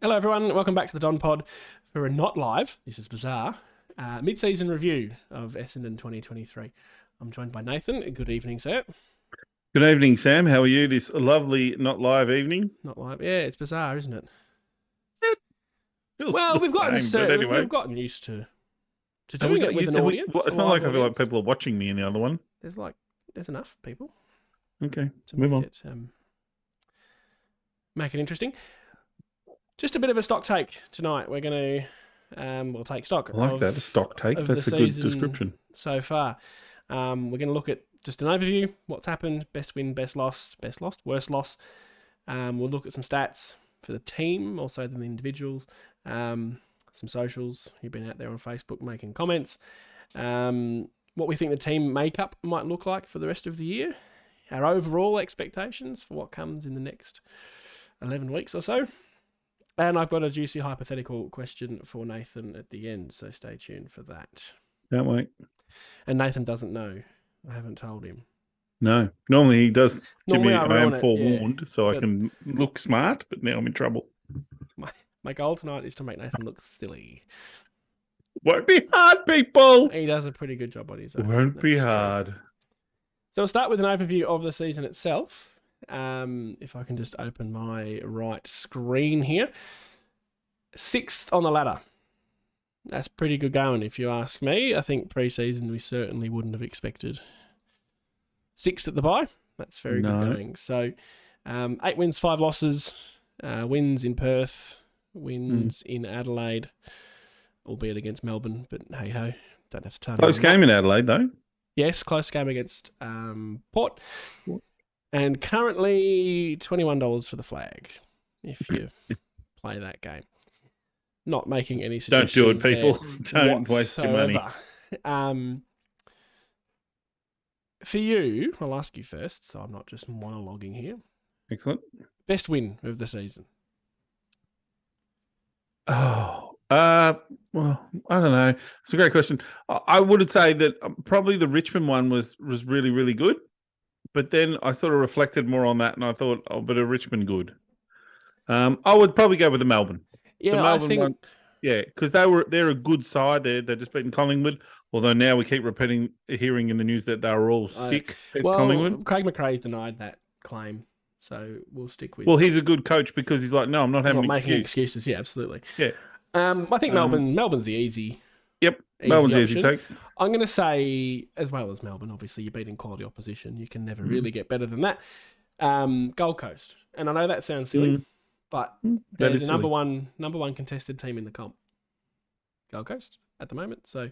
Hello, everyone. Welcome back to the Don Pod for a not live. This is bizarre. Mid-season review of Essendon 2023. I'm joined by Nathan. Good evening, sir. Good evening, Sam. How are you this lovely, not live evening? Not live. Yeah, it's bizarre, isn't it? Well, We've gotten anyway. we've gotten used to doing it with an audience. It's not like I feel like people are watching me in the other one. There's enough people. Okay, to move on. Make it interesting. Just a bit of a stock take tonight. We're going to we'll take stock. I like that, a stock take. That's a good description. So far. We're going to look at just an overview, what's happened, best win, best loss, worst loss. We'll look at some stats for the team, also the individuals, some socials. You've been out there on Facebook making comments. What we think the team makeup might look like for the rest of the year. Our overall expectations for what comes in the next 11 weeks or so. And I've got a juicy hypothetical question for Nathan at the end, so stay tuned for that. Can't wait. And Nathan doesn't know. I haven't told him. No. Normally he does give me, I am forewarned, so I can look smart, but now I'm in trouble. My goal tonight is to make Nathan look silly. Won't be hard, people. He does a pretty good job on his own. Won't be hard. True. So we'll start with an overview of the season itself. If I can just open my right screen here. 6th on the ladder. That's pretty good going, if you ask me. I think pre-season we certainly wouldn't have expected 6th at the bye. That's very good going. So 8 wins, 5 losses. Wins in Perth. Wins in Adelaide. Albeit against Melbourne, but hey-ho. Don't have to turn Close game in Adelaide, though. Yes, close game against Port. And currently $21 for the flag if you play that game. Not making any suggestions. Don't do it, people. Don't waste your money. For you, I'll ask you first, so I'm not just monologuing here. Excellent. Best win of the season? Well, I don't know. It's a great question. I would say that probably the Richmond one was really, really good. But then I sort of reflected more on that and I thought, but a Richmond good. I would probably go with the Melbourne. Yeah, the Melbourne one. Yeah, because they're a good side. They're just beaten Collingwood. Although now we keep hearing in the news that they were all sick at Collingwood. Craig McRae's denied that claim, so we'll stick with. Well, he's a good coach because he's like, no, I'm not having making excuses. Yeah, absolutely. Yeah. I think Melbourne's the easy. Yep, Melbourne's easy to take. I'm going to say, as well as Melbourne, obviously you're beating quality opposition. You can never really get better than that. Gold Coast, and I know that sounds silly, but they're the number one contested team in the comp. Gold Coast at the moment, so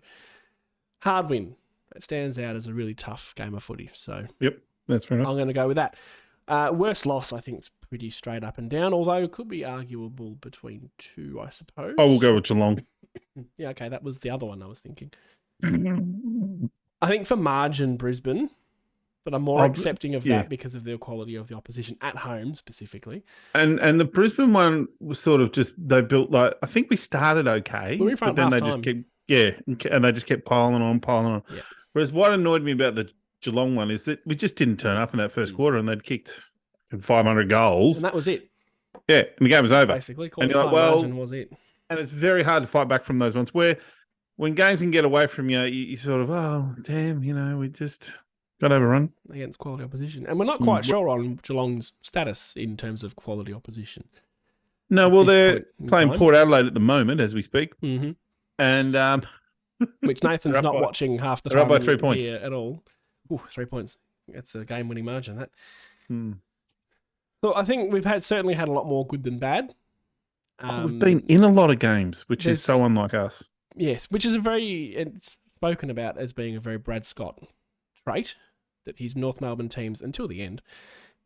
hard win. It stands out as a really tough game of footy. So yep, that's fair enough. I'm going to go with that. Worst loss, I think, is pretty straight up and down, although it could be arguable between two, I suppose. I will go with Geelong. Yeah, okay, that was the other one I was thinking. I think for margin, Brisbane, but I'm more accepting of that because of the quality of the opposition at home specifically. And the Brisbane one was sort of just, they built like, I think we started okay, but then they just kept, and they just kept piling on. Yeah. Whereas what annoyed me about the Geelong one is that we just didn't turn up in that first quarter and they'd kicked 500 goals. And that was it. Yeah, and the game was over. Basically, and you're like, margin was it. And it's very hard to fight back from those ones where when games can get away from you, you sort of, oh, damn, we just got overrun. Against quality opposition. And we're not quite sure on Geelong's status in terms of quality opposition. No, well, they're playing Port Adelaide at the moment as we speak. Mm-hmm. And which Nathan's not watching half the time. They're up by 3 points. At all. Ooh, 3 points. That's a game-winning margin, that. So I think we've certainly had a lot more good than bad. We've been in a lot of games, which is so unlike us. Yes, which is it's spoken about as being a very Brad Scott trait, that his North Melbourne teams, until the end,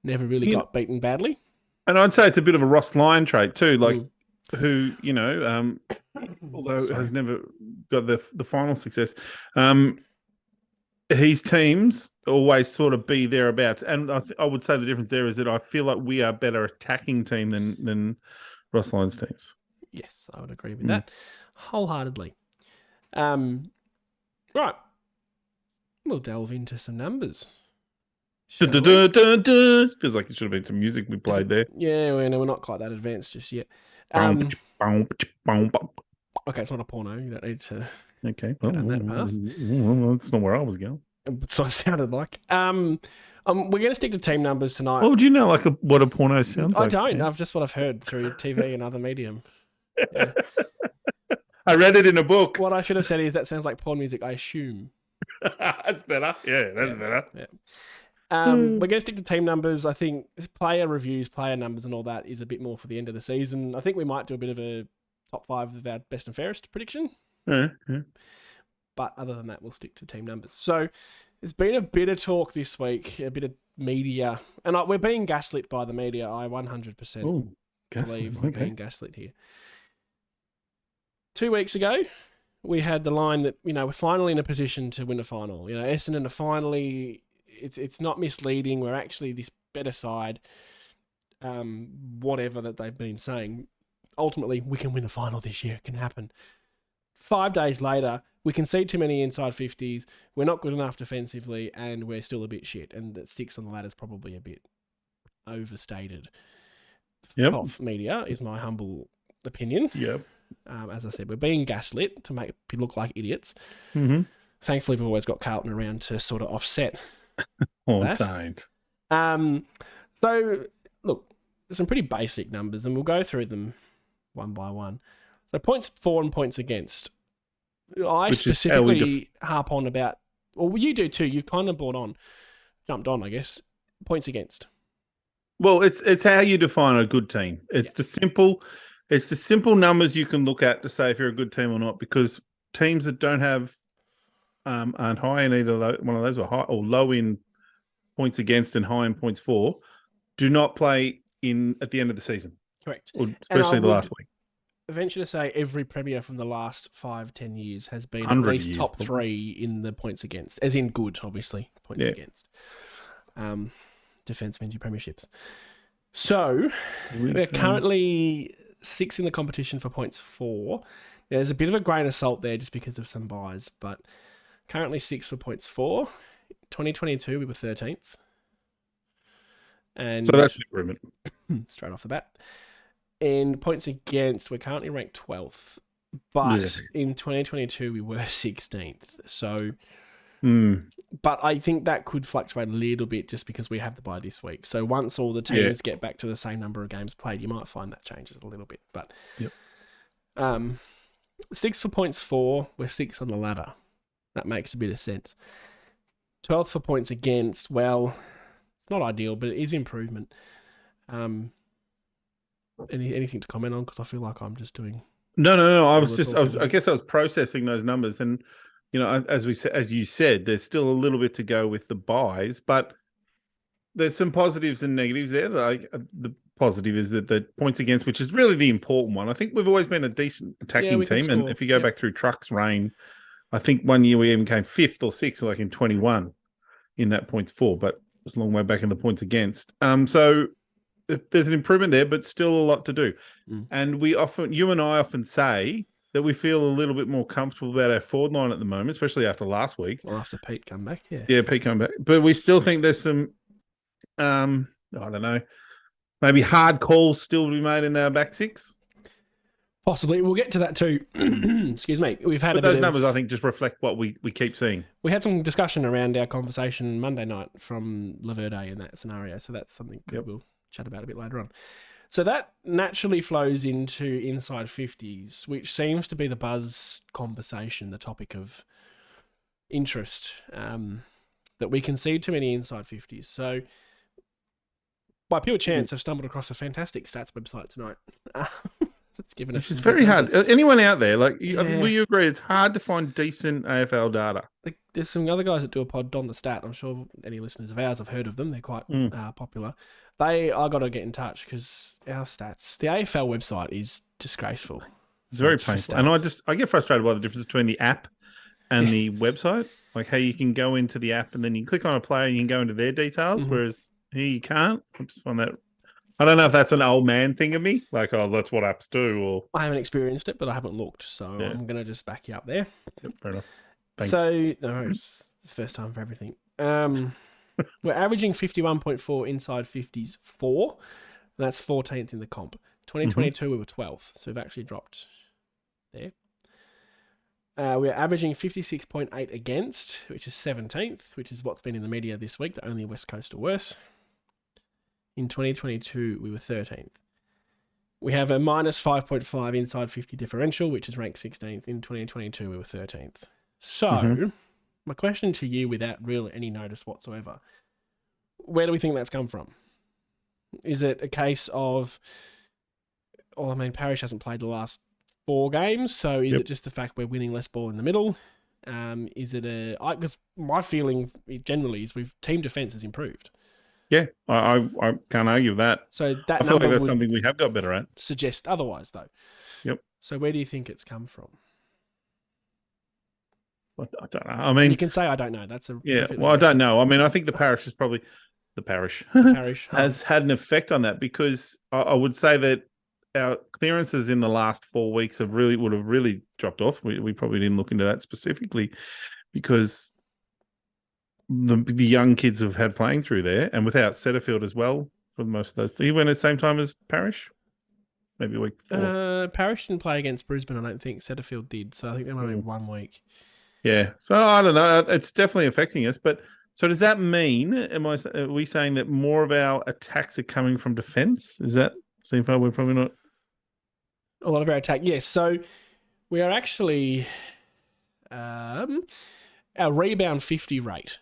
never really got beaten badly. And I'd say it's a bit of a Ross Lyon trait too, who, although has never got the final success, his teams always sort of be thereabouts. And I would say the difference there is that I feel like we are a better attacking team than Ross Lyon's teams. Yes, I would agree with that wholeheartedly. Right. We'll delve into some numbers, Feels like it should have been some music we played there. Yeah, we're not quite that advanced just yet. Okay, it's not a porno. You don't need to. Okay, go down that path. That's not where I was going. That's what it sounded like. We're going to stick to team numbers tonight. Well, do you know what a porno sounds like? I don't. I've just what I've heard through TV and other medium. Yeah. I read it in a book. What I should have said is that sounds like porn music, I assume. That's better. Yeah, that's better. Yeah. We're going to stick to team numbers. I think player reviews, player numbers and all that is a bit more for the end of the season. I think we might do a bit of a top 5 of our best and fairest prediction. Yeah. But other than that, we'll stick to team numbers. So there's been a bit of talk this week, a bit of media. And we're being gaslit by the media. I 100% believe we're being gaslit here. 2 weeks ago, we had the line that, we're finally in a position to win a final. Essendon are finally... It's not misleading. We're actually this better side. Whatever that they've been saying. Ultimately, we can win a final this year. It can happen. 5 days later, we concede too many inside 50s. We're not good enough defensively, and we're still a bit shit. And that 6 on the ladder is probably a bit overstated. Yep. Off media is my humble opinion. Yep. As I said, we're being gaslit to make people look like idiots. Mm-hmm. Thankfully, we've always got Carlton around to sort of offset that. Don't. So, look, there's some pretty basic numbers, and we'll go through them one by one. So, points for and points against. I specifically harp on about, well, you do too. You've kind of jumped on, I guess. Points against. Well, it's how you define a good team. It's the simple numbers you can look at to say if you're a good team or not. Because teams that don't have aren't high in either one of those, or high or low in points against and high in points for, do not play at the end of the season. Correct. Or especially the last week. I venture to say every premier from the last 5-10 years has been at least top 3 in the points against, as in good, obviously, points against. Defence wins your premierships. So, we're currently 6 in the competition for points for. There's a bit of a grain of salt there just because of some buys, but currently 6 for points for. 2022, we were 13th. And so that's an improvement. Straight off the bat. And points against, we're currently ranked 12th. But in 2022, we were 16th. So, but I think that could fluctuate a little bit just because we have the bye this week. So once all the teams get back to the same number of games played, you might find that changes a little bit. But 6 for points for, we're 6 on the ladder. That makes a bit of sense. 12th for points against, well, it's not ideal, but it is improvement. Anything to comment on? Because I feel like I'm just doing... No. I guess I was processing those numbers, and as you said, there's still a little bit to go with the buys, but there's some positives and negatives there. The positive is that the points against, which is really the important one. I think we've always been a decent attacking team, and if you go back through Truck's reign, I think one year we even came 5th or 6th, like in 21, in that points for, but it's a long way back in the points against. So there's an improvement there, but still a lot to do. And you and I often say that we feel a little bit more comfortable about our forward line at the moment, especially after last week. Well, after Pete come back, Yeah, Pete come back. But we still think there's some, I don't know, maybe hard calls still to be made in our back 6. Possibly. We'll get to that too. Excuse me. We've had those numbers, I think, just reflect what we keep seeing. We had some discussion around our conversation Monday night from Laverde in that scenario. So that's something we'll chat about a bit later on. So that naturally flows into inside 50s, which seems to be the buzz conversation, the topic of interest, that we concede too many inside 50s. So by pure chance, I've stumbled across a fantastic stats website tonight. It's very hard. Anyone out there, will you agree it's hard to find decent AFL data? There's some other guys that do a pod, Don the Stat. I'm sure any listeners of ours have heard of them. They're quite popular. I got to get in touch because our stats, the AFL website is disgraceful. It's very painful. And I get frustrated by the difference between the app and the website. Like how you can go into the app and then you click on a player and you can go into their details, whereas here you can't. I just find that... I don't know if that's an old man thing of me, like, that's what apps do. Or I haven't experienced it, but I haven't looked, so I'm going to just back you up there. Yep, fair enough. Thanks. So, no, it's the first time for everything. We're averaging 51.4 inside 50s 4. And that's 14th in the comp. 2022, we were 12th. So we've actually dropped there. We're averaging 56.8 against, which is 17th, which is what's been in the media this week, that only West Coast are worse. In 2022, we were 13th. We have a minus 5.5 inside 50 differential, which is ranked 16th. In 2022, we were 13th. So, my question to you, without really any notice whatsoever, where do we think that's come from? Is it a case of, Parish hasn't played the last 4 games, so is it just the fact we're winning less ball in the middle? Is it because my feeling generally is team defence has improved. Yeah, I can't argue with that. So that I feel like that's something we have got better at. Suggest otherwise, though. Yep. So where do you think it's come from? I don't know. I mean, you can say I don't know. That's a I don't know. I mean, I think the Parish is probably the Parish has had an effect on that, because I would say that our clearances in the last 4 weeks would have really dropped off. We probably didn't look into that specifically because the young kids have had playing through there, and without Setterfield as well for most of those. He went at the same time as Parish, maybe week 4. Parish didn't play against Brisbane. I don't think Setterfield did. So I think there might be 1 week. Yeah. So I don't know. It's definitely affecting us. But so does that mean? Are we saying that more of our attacks are coming from defence? Is that so far? We're probably not. A lot of our attack, yes. So we are actually our rebound 50 rate.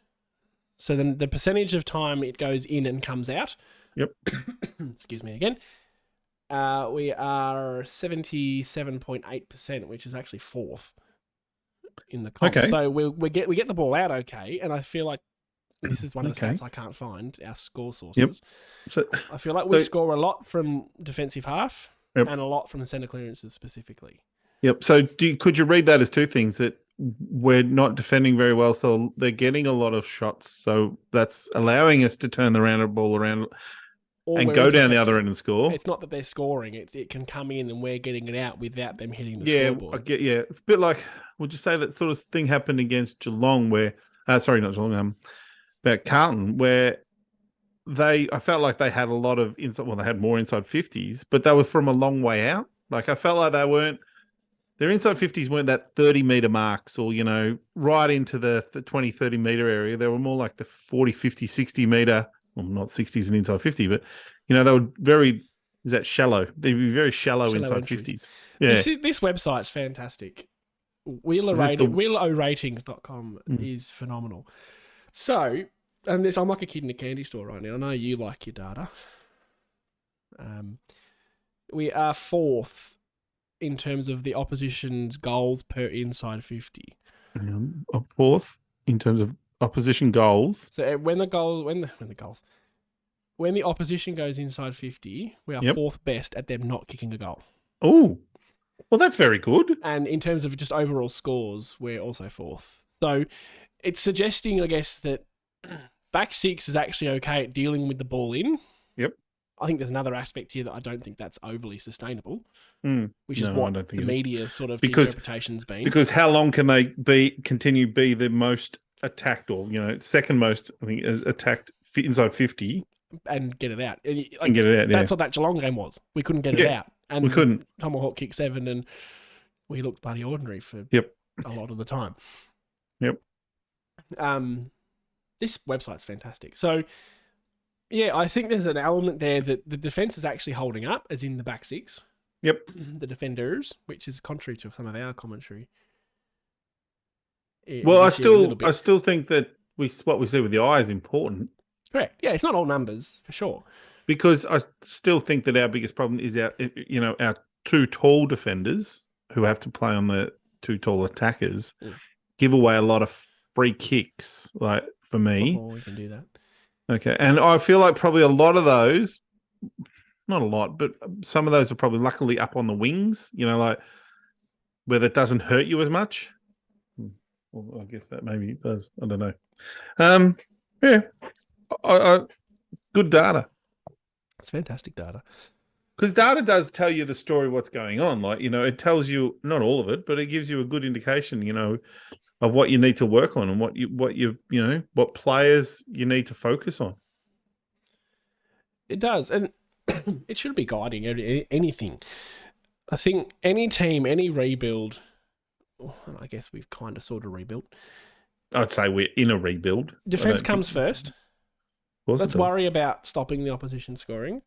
So then the percentage of time it goes in and comes out. Yep. Excuse me again. We are 77.8%, which is actually 4th in the comp. Okay. So we get the ball out okay, and I feel like this is one of the stats I can't find, our score sources. Yep. So, I feel like we score a lot from defensive half and a lot from the centre clearances specifically. Yep. So could you read that as 2 things? That we're not defending very well, so they're getting a lot of shots. So that's allowing us to turn the ball around and go down the other end and score. It's not that they're scoring. It can come in and we're getting it out without them hitting the scoreboard. It's a bit like, we'll just say that sort of thing happened against Geelong where, not Geelong, about Carlton, where I felt like they had a lot of they had more inside 50s, but they were from a long way out. Like I felt like their inside 50s weren't that 30-metre marks or, right into the 20, 30-metre area. They were more like the 40, 50, 60-metre, well, not 60s and inside 50, but, they were very, shallow? They'd be very shallow inside entries. 50s. Yeah. This website's fantastic. WheelerRatings.com is phenomenal. So, I'm like a kid in a candy store right now. I know you like your data. We are 4th in terms of the opposition's goals per inside 50. 4th in terms of opposition goals. So when the opposition goes inside 50, we are 4th best at them not kicking a goal. Oh, well, that's very good. And in terms of just overall scores, we're also 4th. So it's suggesting, I guess, that back 6 is actually okay at dealing with the ball in. Yep. I think there's another aspect here that I don't think that's overly sustainable, which is what the media sort of interpretation's been. Because how long can they continue to be the most attacked or, second most, I think, attacked inside 50? And get it out. And get it out, That's what that Geelong game was. We couldn't get it out. And we couldn't. Tomahawk kicked 7 and we looked bloody ordinary for a lot of the time. Yep. This website's fantastic. So, yeah, I think there's an element there that the defence is actually holding up, as in the back 6. Yep. The defenders, which is contrary to some of our commentary. Well, I still think that what we see with the eye is important. Correct. Yeah, it's not all numbers, for sure. Because I still think that our biggest problem is our 2 tall defenders who have to play on the 2 tall attackers give away a lot of free kicks, like, for me. Oh, we can do that. Okay. And I feel like probably a lot of those, not a lot, but some of those are probably luckily up on the wings, like where that doesn't hurt you as much. Well, I guess that maybe it does. I don't know. Yeah. Good data. It's fantastic data. Because data does tell you the story, what's going on. Like, it tells you, not all of it, but it gives you a good indication, of what you need to work on and what players you need to focus on. It does. And it should be guiding anything. I think any team, any rebuild, and I guess we've kind of sort of rebuilt. I'd say we're in a rebuild. Defense comes first. Let's worry about stopping the opposition scoring,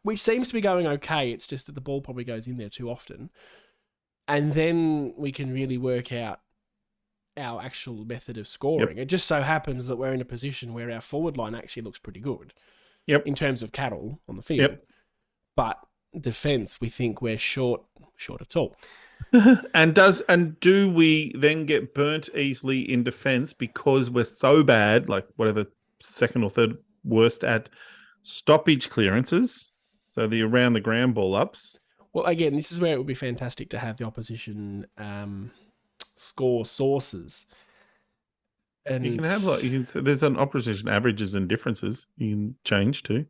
which seems to be going okay. It's just that the ball probably goes in there too often. And then we can really work out our actual method of scoring. Yep. It just so happens that we're in a position where our forward line actually looks pretty good. Yep. In terms of cattle on the field. Yep. But defense, we think we're short at all. And do we then get burnt easily in defense because we're so bad, like whatever second or third worst at stoppage clearances, so the around the ground ball ups? Well, again, this is where it would be fantastic to have the opposition score sources. And you can have there's an opposition averages and differences you can change to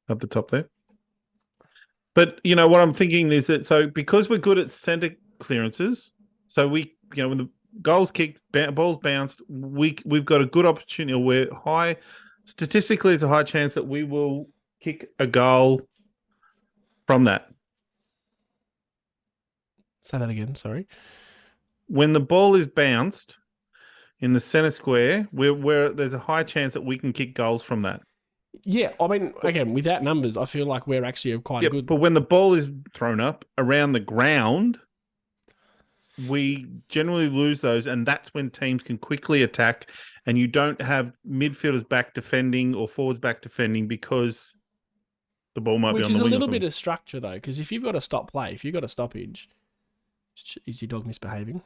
up the top there. But what I'm thinking is that because we're good at centre clearances, so we when the goals kicked, balls bounced, we've got a good opportunity. We're statistically, it's a high chance that we will kick a goal from that. Say that again. Sorry. When the ball is bounced in the centre square, where there's a high chance that we can kick goals from that. Yeah, I mean, again, without numbers, I feel like we're actually quite good. But when the ball is thrown up around the ground, we generally lose those, and that's when teams can quickly attack, and you don't have midfielders back defending or forwards back defending because the ball might be on the wing. Which is a little bit of structure, though, because if you've got a stop play, if you've got a stoppage, is your dog misbehaving?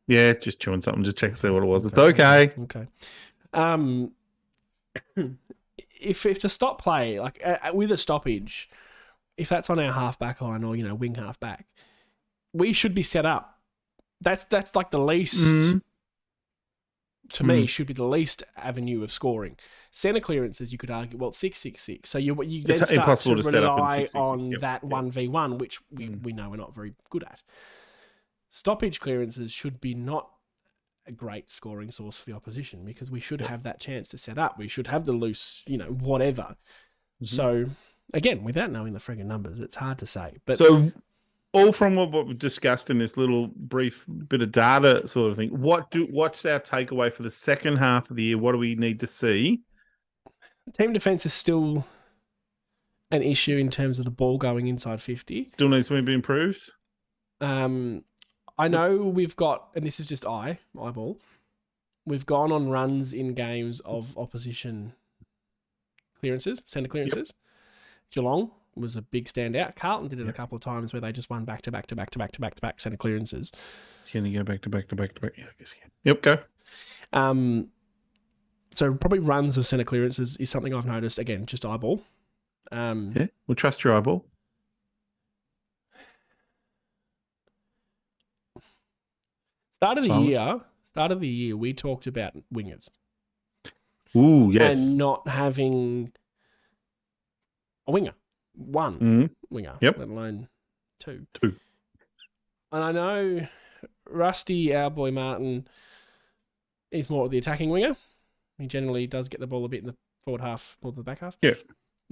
Yeah, just chewing something. Just check to see what it was. Okay. It's okay. If the stop play, like with a stoppage, if that's on our half back line or wing half back, we should be set up. That's like the least. To me, should be the least avenue of scoring. Centre clearances, you could argue, 6-6-6. So you then start to rely on that 1v1, which we know we're not very good at. Stoppage clearances should be not a great scoring source for the opposition because we should have that chance to set up. We should have the loose, whatever. Mm-hmm. So, again, without knowing the friggin' numbers, it's hard to say. But so, all from what we've discussed in this little brief bit of data sort of thing, what's our takeaway for the second half of the year? What do we need to see? Team defence is still an issue in terms of the ball going inside 50. Still needs to be improved? I know we've got, and this is just eyeball, we've gone on runs in games of opposition clearances, centre clearances. Yep. Geelong was a big standout. Carlton did it a couple of times where they just won back to back centre clearances. Can you go back to back? Yeah, I guess you can. Yep, go. So probably runs of centre clearances is something I've noticed. Again, just eyeball. Yeah, we'll trust your eyeball. Start of the year, we talked about wingers. Ooh, yes. And not having a winger. One winger, let alone two. And I know Rusty, our boy Martin, is more of the attacking winger. He generally does get the ball a bit in the forward half more than the back half. Yeah.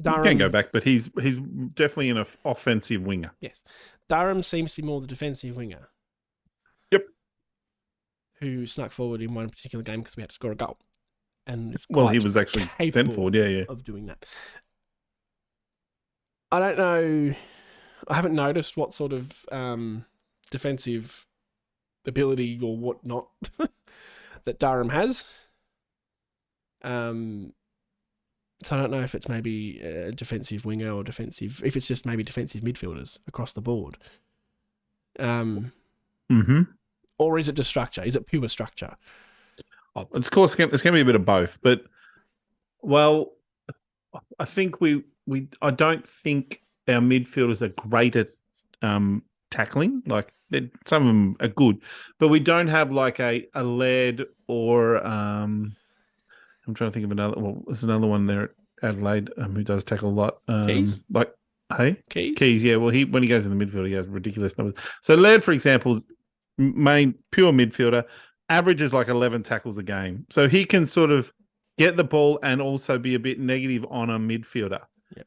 Durham can go back, but he's definitely an offensive winger. Yes. Durham seems to be more the defensive winger. Yep. Who snuck forward in one particular game because we had to score a goal. And it's he was actually sent forward, of doing that. I don't know. I haven't noticed what sort of defensive ability or whatnot that Durham has. So I don't know if it's maybe a defensive winger or defensive. If it's just maybe defensive midfielders across the board. Or is it just structure? Is it pure structure? It's going to be a bit of both, but I think I don't think our midfielders are great at tackling. Like some of them are good, but we don't have like a lead or I'm trying to think of another. Well, there's another one there. Adelaide, who does tackle a lot. Keys? Like, hey? Keys? Yeah. Well, when he goes in the midfield, he has ridiculous numbers. So Laird, for example, main pure midfielder, averages like 11 tackles a game. So he can sort of get the ball and also be a bit negative on a midfielder. Yep.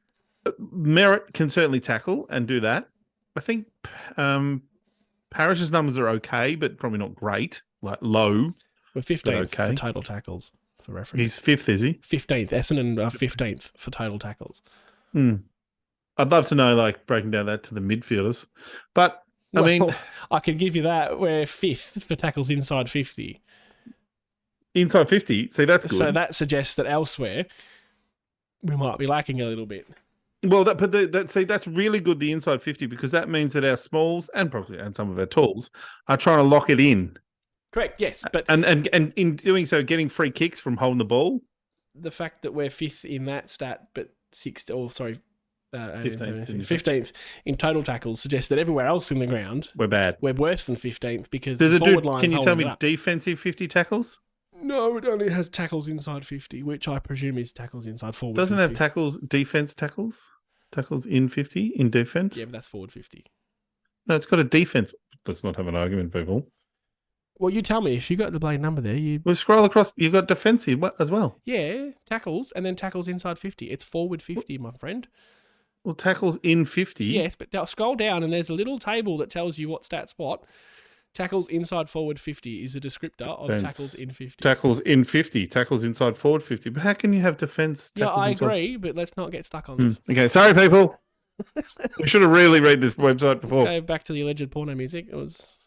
Merritt can certainly tackle and do that. I think Parrish's numbers are okay, but probably not great, like low. We're 15th for total tackles, for reference. He's 5th, is he? 15th. Essendon are 15th for total tackles. I'd love to know, like, breaking down that to the midfielders. But, I mean... I could give you that. We're 5th for tackles inside 50. Inside 50? See, that's good. So that suggests that elsewhere, we might be lacking a little bit. Well, that's really good, the inside 50, because that means that our smalls and some of our talls are trying to lock it in. Correct, yes. But and in doing so, getting free kicks from holding the ball. The fact that we're 5th in that stat, but 15th in total tackles suggests that everywhere else in the ground we're bad. We're worse than 15th because there's the forward line. Can you tell me defensive 50 tackles? No, it only has tackles inside 50, which I presume is tackles inside forward. Doesn't 50. have defense tackles in 50 in defense. Yeah, but that's forward 50. No, it's got a defense. Let's not have an argument, people. Well, you tell me if you got the blade number there. We'll scroll across. You've got defensive as well. Yeah, tackles and then tackles inside 50. It's forward 50, my friend. Well, tackles in 50. Yes, but scroll down and there's a little table that tells you what stats what. Tackles inside forward 50 is a descriptor of tackles in 50. Tackles in 50. Tackles inside forward 50. But how can you have defense? Yeah, I agree, but let's not get stuck on this. Okay, sorry, people. We should have really read this website before. Let's go back to the alleged porno music. It was...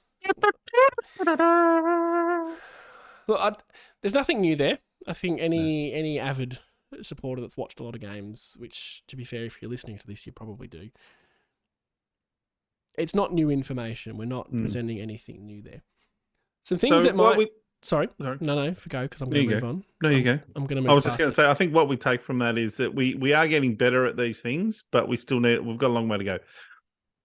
Look, there's nothing new there. I think any avid supporter that's watched a lot of games, which, to be fair, if you're listening to this, you probably do. It's not new information. We're not presenting anything new there. Some things that might... Sorry. No, go, because I'm going to move on. No, you go. I'm going to move I was just going to say, I think what we take from that is that we are getting better at these things, but we've got a long way to go.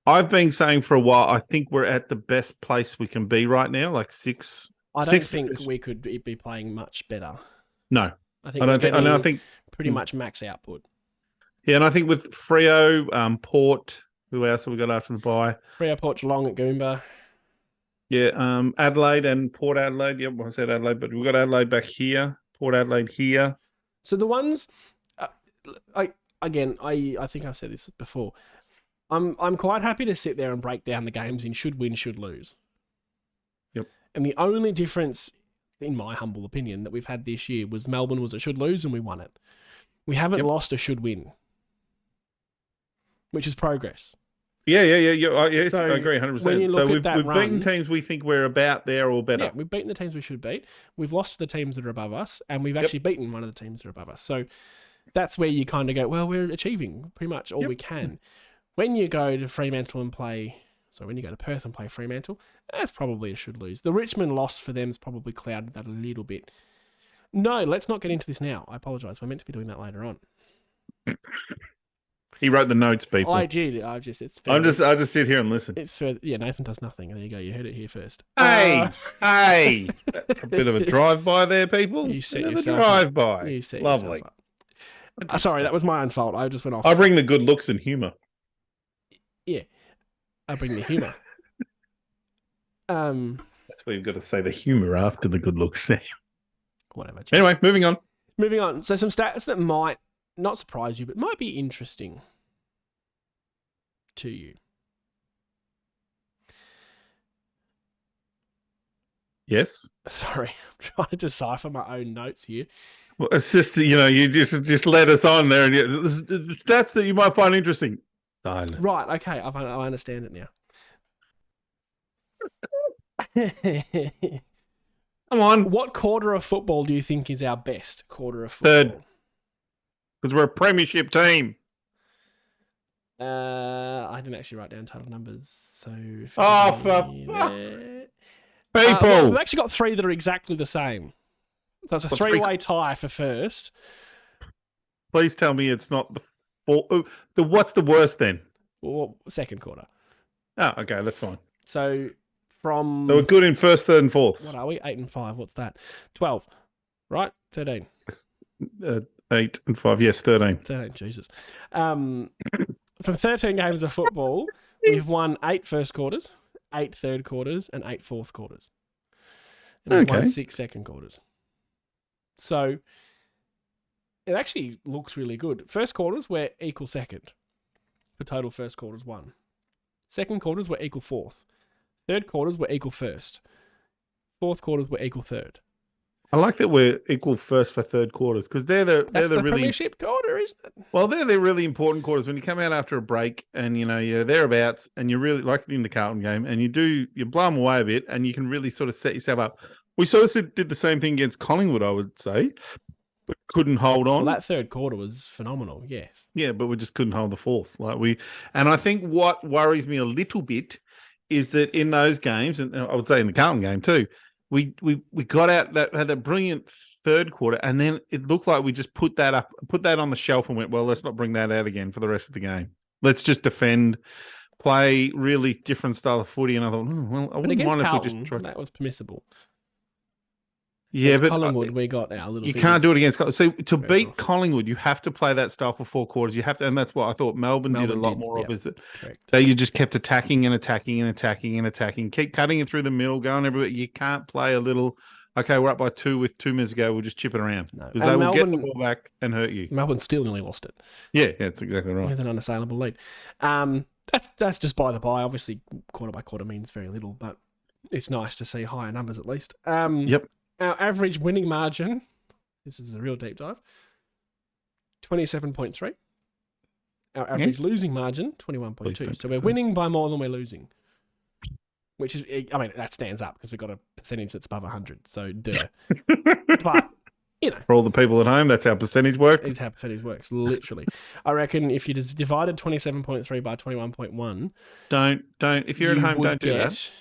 I've been saying for a while, I think we're at the best place we can be right now, like six. I don't think we could be playing much better. No. I think pretty much max output. Yeah, and I think with Freo, Port, who else have we got after the bye? Freo, Port, Geelong at Goomba. Yeah, Adelaide and Port Adelaide. Yep, I said Adelaide, but we've got Adelaide back here, Port Adelaide here. So the ones, I think I've said this before. I'm quite happy to sit there and break down the games in should win, should lose. Yep. And the only difference, in my humble opinion, that we've had this year was Melbourne was a should lose and we won it. We haven't lost a should win, which is progress. Yeah. Yes, so I agree 100%. So we've beaten teams we think we're about there or better. Yeah, we've beaten the teams we should beat. We've lost the teams that are above us, and we've actually beaten one of the teams that are above us. So that's where you kind of go, well, we're achieving pretty much all we can. When you go to Fremantle and when you go to Perth and play Fremantle, that's probably a should lose. The Richmond loss for them has probably clouded that a little bit. No, let's not get into this now. I apologise. We're meant to be doing that later on. He wrote the notes, people. I did. I just sit here and listen. It's further. Yeah, Nathan does nothing. There you go. You heard it here first. Hey, a bit of a drive-by there, people. You set yourself drive-by. You set lovely. Sorry, that was my own fault. I just went off. I bring the good looks and humour. Yeah, I bring the humour. That's where you've got to say the humour after the good looks, Sam. Whatever. Anyway, moving on. So some stats that might not surprise you, but might be interesting to you. Yes. Sorry, I'm trying to decipher my own notes here. Well, it's just, you just let us on there, and the stats that you might find interesting. Silence. Right. Okay. I understand it now. Come on. What quarter of football do you think is our best quarter of football? Third. Because we're a premiership team. I didn't actually write down total numbers. So for fuck. People. We've actually got 3 that are exactly the same. So it's a 3-way tie for first. Please tell me it's not what's the worst then? Well, second quarter. Oh, okay, that's fine. So we're good in first, third, and fourth. What are we? 8 and 5. What's that? 12. Right? 13. 8 and 5. Yes, 13. 13, Jesus. From 13 games of football, we've won 8 first quarters, 8 third quarters, and 8 fourth quarters. And we've won 6 second quarters. So it actually looks really good. First quarters, we're equal second for total first quarters won. Second quarters, we're equal fourth. Third quarters, we're equal first. Fourth quarters, we're equal third. I like that we're equal first for third quarters because they're the really Premiership quarter, isn't it? Well, they're the really important quarters when you come out after a break and you're thereabouts and you're really like in the Carlton game and you blow them away a bit and you can really sort of set yourself up. We sort of did the same thing against Collingwood, I would say, but couldn't hold on. Well, that third quarter was phenomenal. Yes. Yeah, but we just couldn't hold the fourth. And I think what worries me a little bit is that in those games, and I would say in the Carlton game too. We got out had that brilliant third quarter, and then it looked like we just put that on the shelf and went, well, let's not bring that out again for the rest of the game. Let's just defend, play really different style of footy. And I thought, I wouldn't mind Carlton, if we just tried. That was permissible. Yeah, against but Collingwood, we got our little. You can't do it against Collingwood. So to beat Collingwood, you have to play that style for 4 quarters. You have to, and that's what I thought Melbourne did a lot more of. Is that so you just kept attacking and attacking and attacking and attacking, keep cutting it through the middle, going everywhere. You can't play a little. Okay, we're up by 2 with 2 minutes ago. We'll just chip it around because they will get the ball back and hurt you. Melbourne still nearly lost it. Yeah, that's exactly right. With an unassailable lead. That's just by the by. Obviously, quarter by quarter means very little, but it's nice to see higher numbers at least. Yep. Our average winning margin, this is a real deep dive, 27.3. Our average losing margin, 21.2. So we're winning by more than we're losing. Which is, that stands up because we've got a percentage that's above 100. So, duh. But, For all the people at home, that's how percentage works. That's how percentage works, literally. I reckon if you just divided 27.3 by 21.1. Don't. If you're at home, don't do that.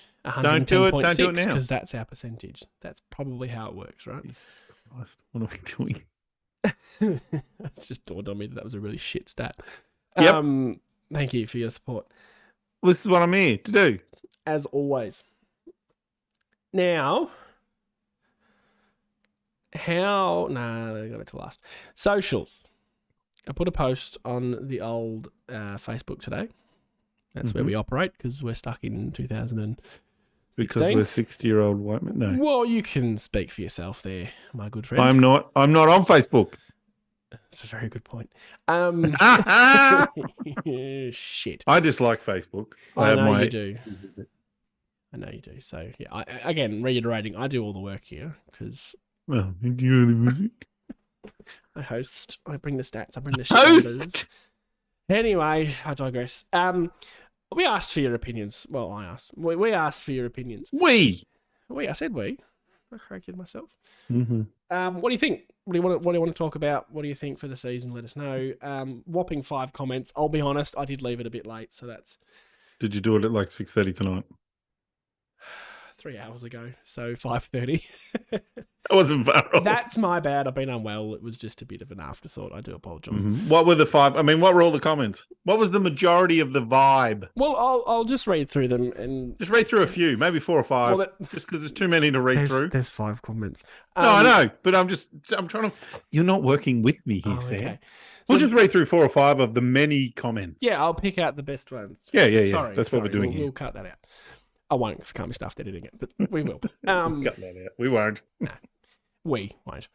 Don't do it now. Because that's our percentage. That's probably how it works, right? Jesus Christ, what are we doing? It's just dawned on me that was a really shit stat. Yep. Thank you for your support. This is what I'm here to do. As always. Now, I got it to last. Socials. I put a post on the old Facebook today. That's where we operate because we're stuck in 2016. Because we're 60-year-old white men? No. Well, you can speak for yourself there, my good friend. I'm not on Facebook. That's a very good point. Shit. I dislike Facebook. I know you do. So, yeah, again, reiterating, I do all the work here because... Well, you do the music. I host. I bring the stats. I bring the shit numbers. Anyway, I digress. We asked for your opinions. Well, I asked. We asked for your opinions. I said we. I corrected myself. Mm-hmm. What do you think? What do you want to talk about? What do you think for the season? Let us know. Whopping 5 comments. I'll be honest, I did leave it a bit late, so that's... Did you do it at like 6:30 tonight? 3 hours ago, so 5:30. That wasn't far off. That's my bad. I've been unwell. It was just a bit of an afterthought. I do apologise. Mm-hmm. What were the 5? I mean, what were all the comments? What was the majority of the vibe? Well, I'll just read through them and just read through a few, maybe 4 or 5. Well, just because there's too many to read through. There's 5 comments. No, I know, but I'm trying to. You're not working with me here, Sam. Okay. We'll just read through 4 or 5 of the many comments. Yeah, I'll pick out the best ones. Yeah. Sorry, that's what we're doing here. We'll cut that out. I won't because I can't be stuffed editing it, but we will. Cut that out. We won't. No, we won't.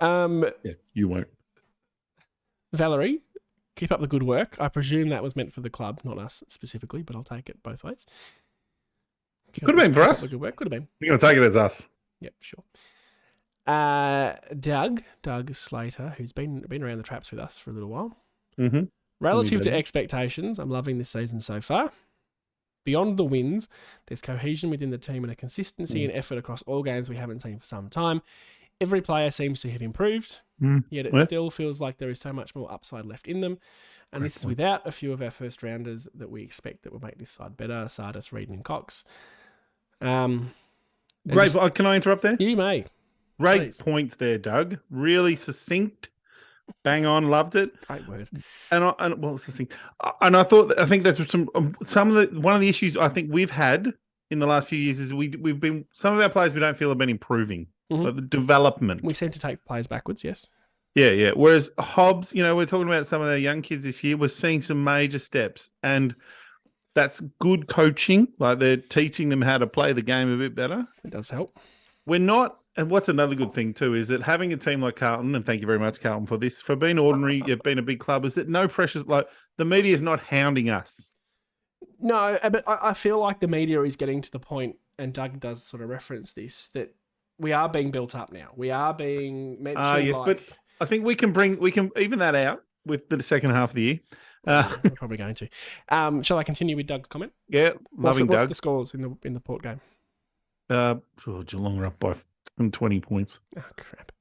Yeah, you won't. Valerie, keep up the good work. I presume that was meant for the club, not us specifically, but I'll take it both ways. Could have been for us. Good work. Could have been. You're going to take it as us. Yep, sure. Doug Slater, who's been around the traps with us for a little while. Mm-hmm. Relative to expectations, I'm loving this season so far. Beyond the wins, there's cohesion within the team and a consistency and effort across all games we haven't seen for some time. Every player seems to have improved, yet it still feels like there is so much more upside left in them. And this is without a few of our first rounders that we expect that will make this side better, Sardis, Reed and Cox. Great. Can I interrupt there? You may. Great points there, Doug. Really succinct. Bang on, loved it. Great word. And what was the thing? And I think that's one of the issues I think we've had in the last few years is we've been some of our players we don't feel have been improving. Like the development. We seem to take players backwards. Yes. Yeah. Whereas Hobbs, we're talking about some of our young kids this year. We're seeing some major steps, and that's good coaching. Like they're teaching them how to play the game a bit better. It does help. We're not, and what's another good thing too is that having a team like Carlton, and thank you very much, Carlton, for this, for being ordinary, you've been a big club, is that no pressures. Like the media is not hounding us. No, but I feel like the media is getting to the point, and Doug does sort of reference this, that we are being built up now. We are being mentioned. Yes, but I think we can even that out with the second half of the year. We're probably going to. Shall I continue with Doug's comment? Yeah, loving Doug. What's the scores in the Port game? Geelong are up by 20 points. Oh, crap.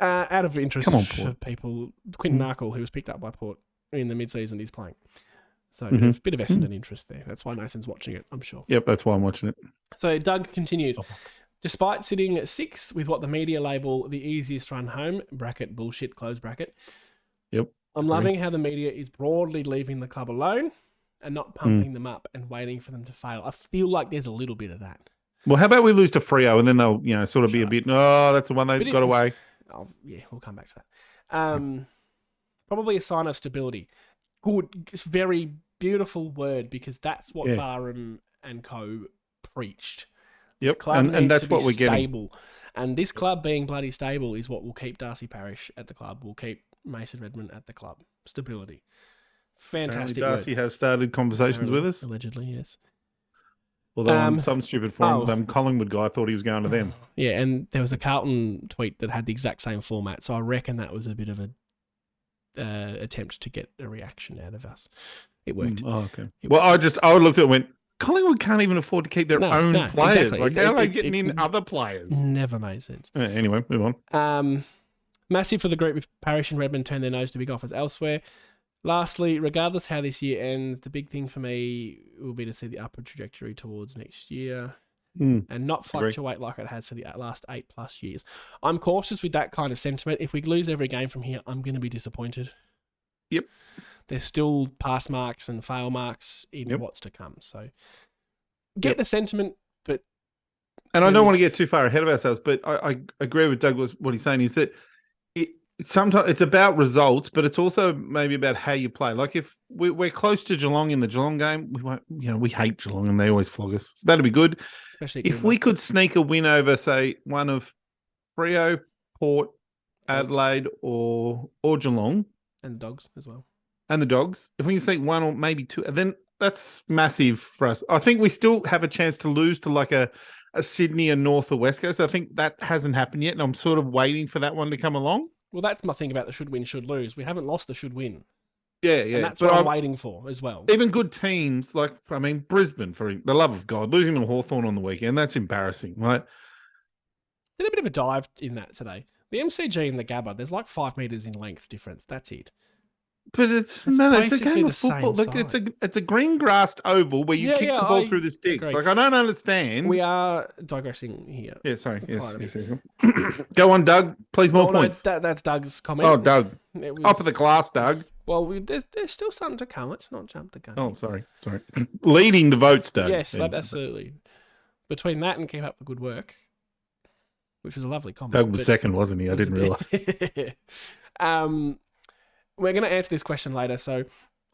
Out of interest for people, Quinton Narkle, who was picked up by Port in the mid-season, is playing. So a bit of Essendon interest there. That's why Nathan's watching it, I'm sure. Yep, that's why I'm watching it. So Doug continues. Despite sitting at 6th with what the media label the easiest run home, bracket bullshit, close bracket. Yep. I'm loving how the media is broadly leaving the club alone and not pumping them up and waiting for them to fail. I feel like there's a little bit of that. Well, how about we lose to Freo and then they'll, sort of be a bit, that's the one they got away. Oh, yeah, we'll come back to that. Probably a sign of stability. Good, it's very beautiful word, because that's what Barham and co preached. Yep, and that's what we're stable. getting. And this club being bloody stable is what will keep Darcy Parish at the club, will keep Mason Redmond at the club. Stability. Fantastic. Darcy has started conversations with us. Allegedly, yes. Although on some stupid forum, Collingwood guy thought he was going to them. Yeah, and there was a Carlton tweet that had the exact same format, so I reckon that was a bit of a attempt to get a reaction out of us. It worked. Okay. I would look at it and went, Collingwood can't even afford to keep their own players. Exactly. Like, how are they getting in other players? Never made sense. Anyway, move on. Massive for the group if Parish and Redmond turn their nose to big offers elsewhere. Lastly, regardless how this year ends, the big thing for me will be to see the upward trajectory towards next year and not fluctuate like it has for the last 8+ years. I'm cautious with that kind of sentiment. If we lose every game from here, I'm going to be disappointed. Yep. There's still pass marks and fail marks in what's to come. So get the sentiment, but... And I don't want to get too far ahead of ourselves, but I agree with Douglas. What he's saying is that sometimes it's about results, but it's also maybe about how you play. Like if we're close to Geelong in the Geelong game, we won't, we hate Geelong and they always flog us. So that'd be good. Especially if we could sneak a win over, say, one of Freo, Port, Adelaide, or Geelong. And the Dogs as well. And the Dogs. If we can sneak one or maybe two, then that's massive for us. I think we still have a chance to lose to like a Sydney, a North or West Coast. I think that hasn't happened yet, and I'm sort of waiting for that one to come along. Well, that's my thing about the should win, should lose. We haven't lost the should win. Yeah. And that's what I'm waiting for as well. Even good teams, Brisbane, for the love of God, losing to Hawthorn on the weekend, that's embarrassing, right? Did a bit of a dive in that today. The MCG and the Gabba, there's like 5 metres in length difference. That's it. But it's a game of football. Look, it's a green grassed oval where you kick the ball through the sticks. Agree. Like, I don't understand. We are digressing here. Yeah, sorry. Yes. Go on, Doug. Please, more points. No, that's Doug's comment. Oh, Doug. Up of the class, Doug. Well, there's still something to come. Let's not jump the gun. Oh, sorry. Leading the votes, Doug. Yes, absolutely. Between that and keep up the good work, which was a lovely comment. Doug was second, wasn't he? I didn't realise. We're going to answer this question later, so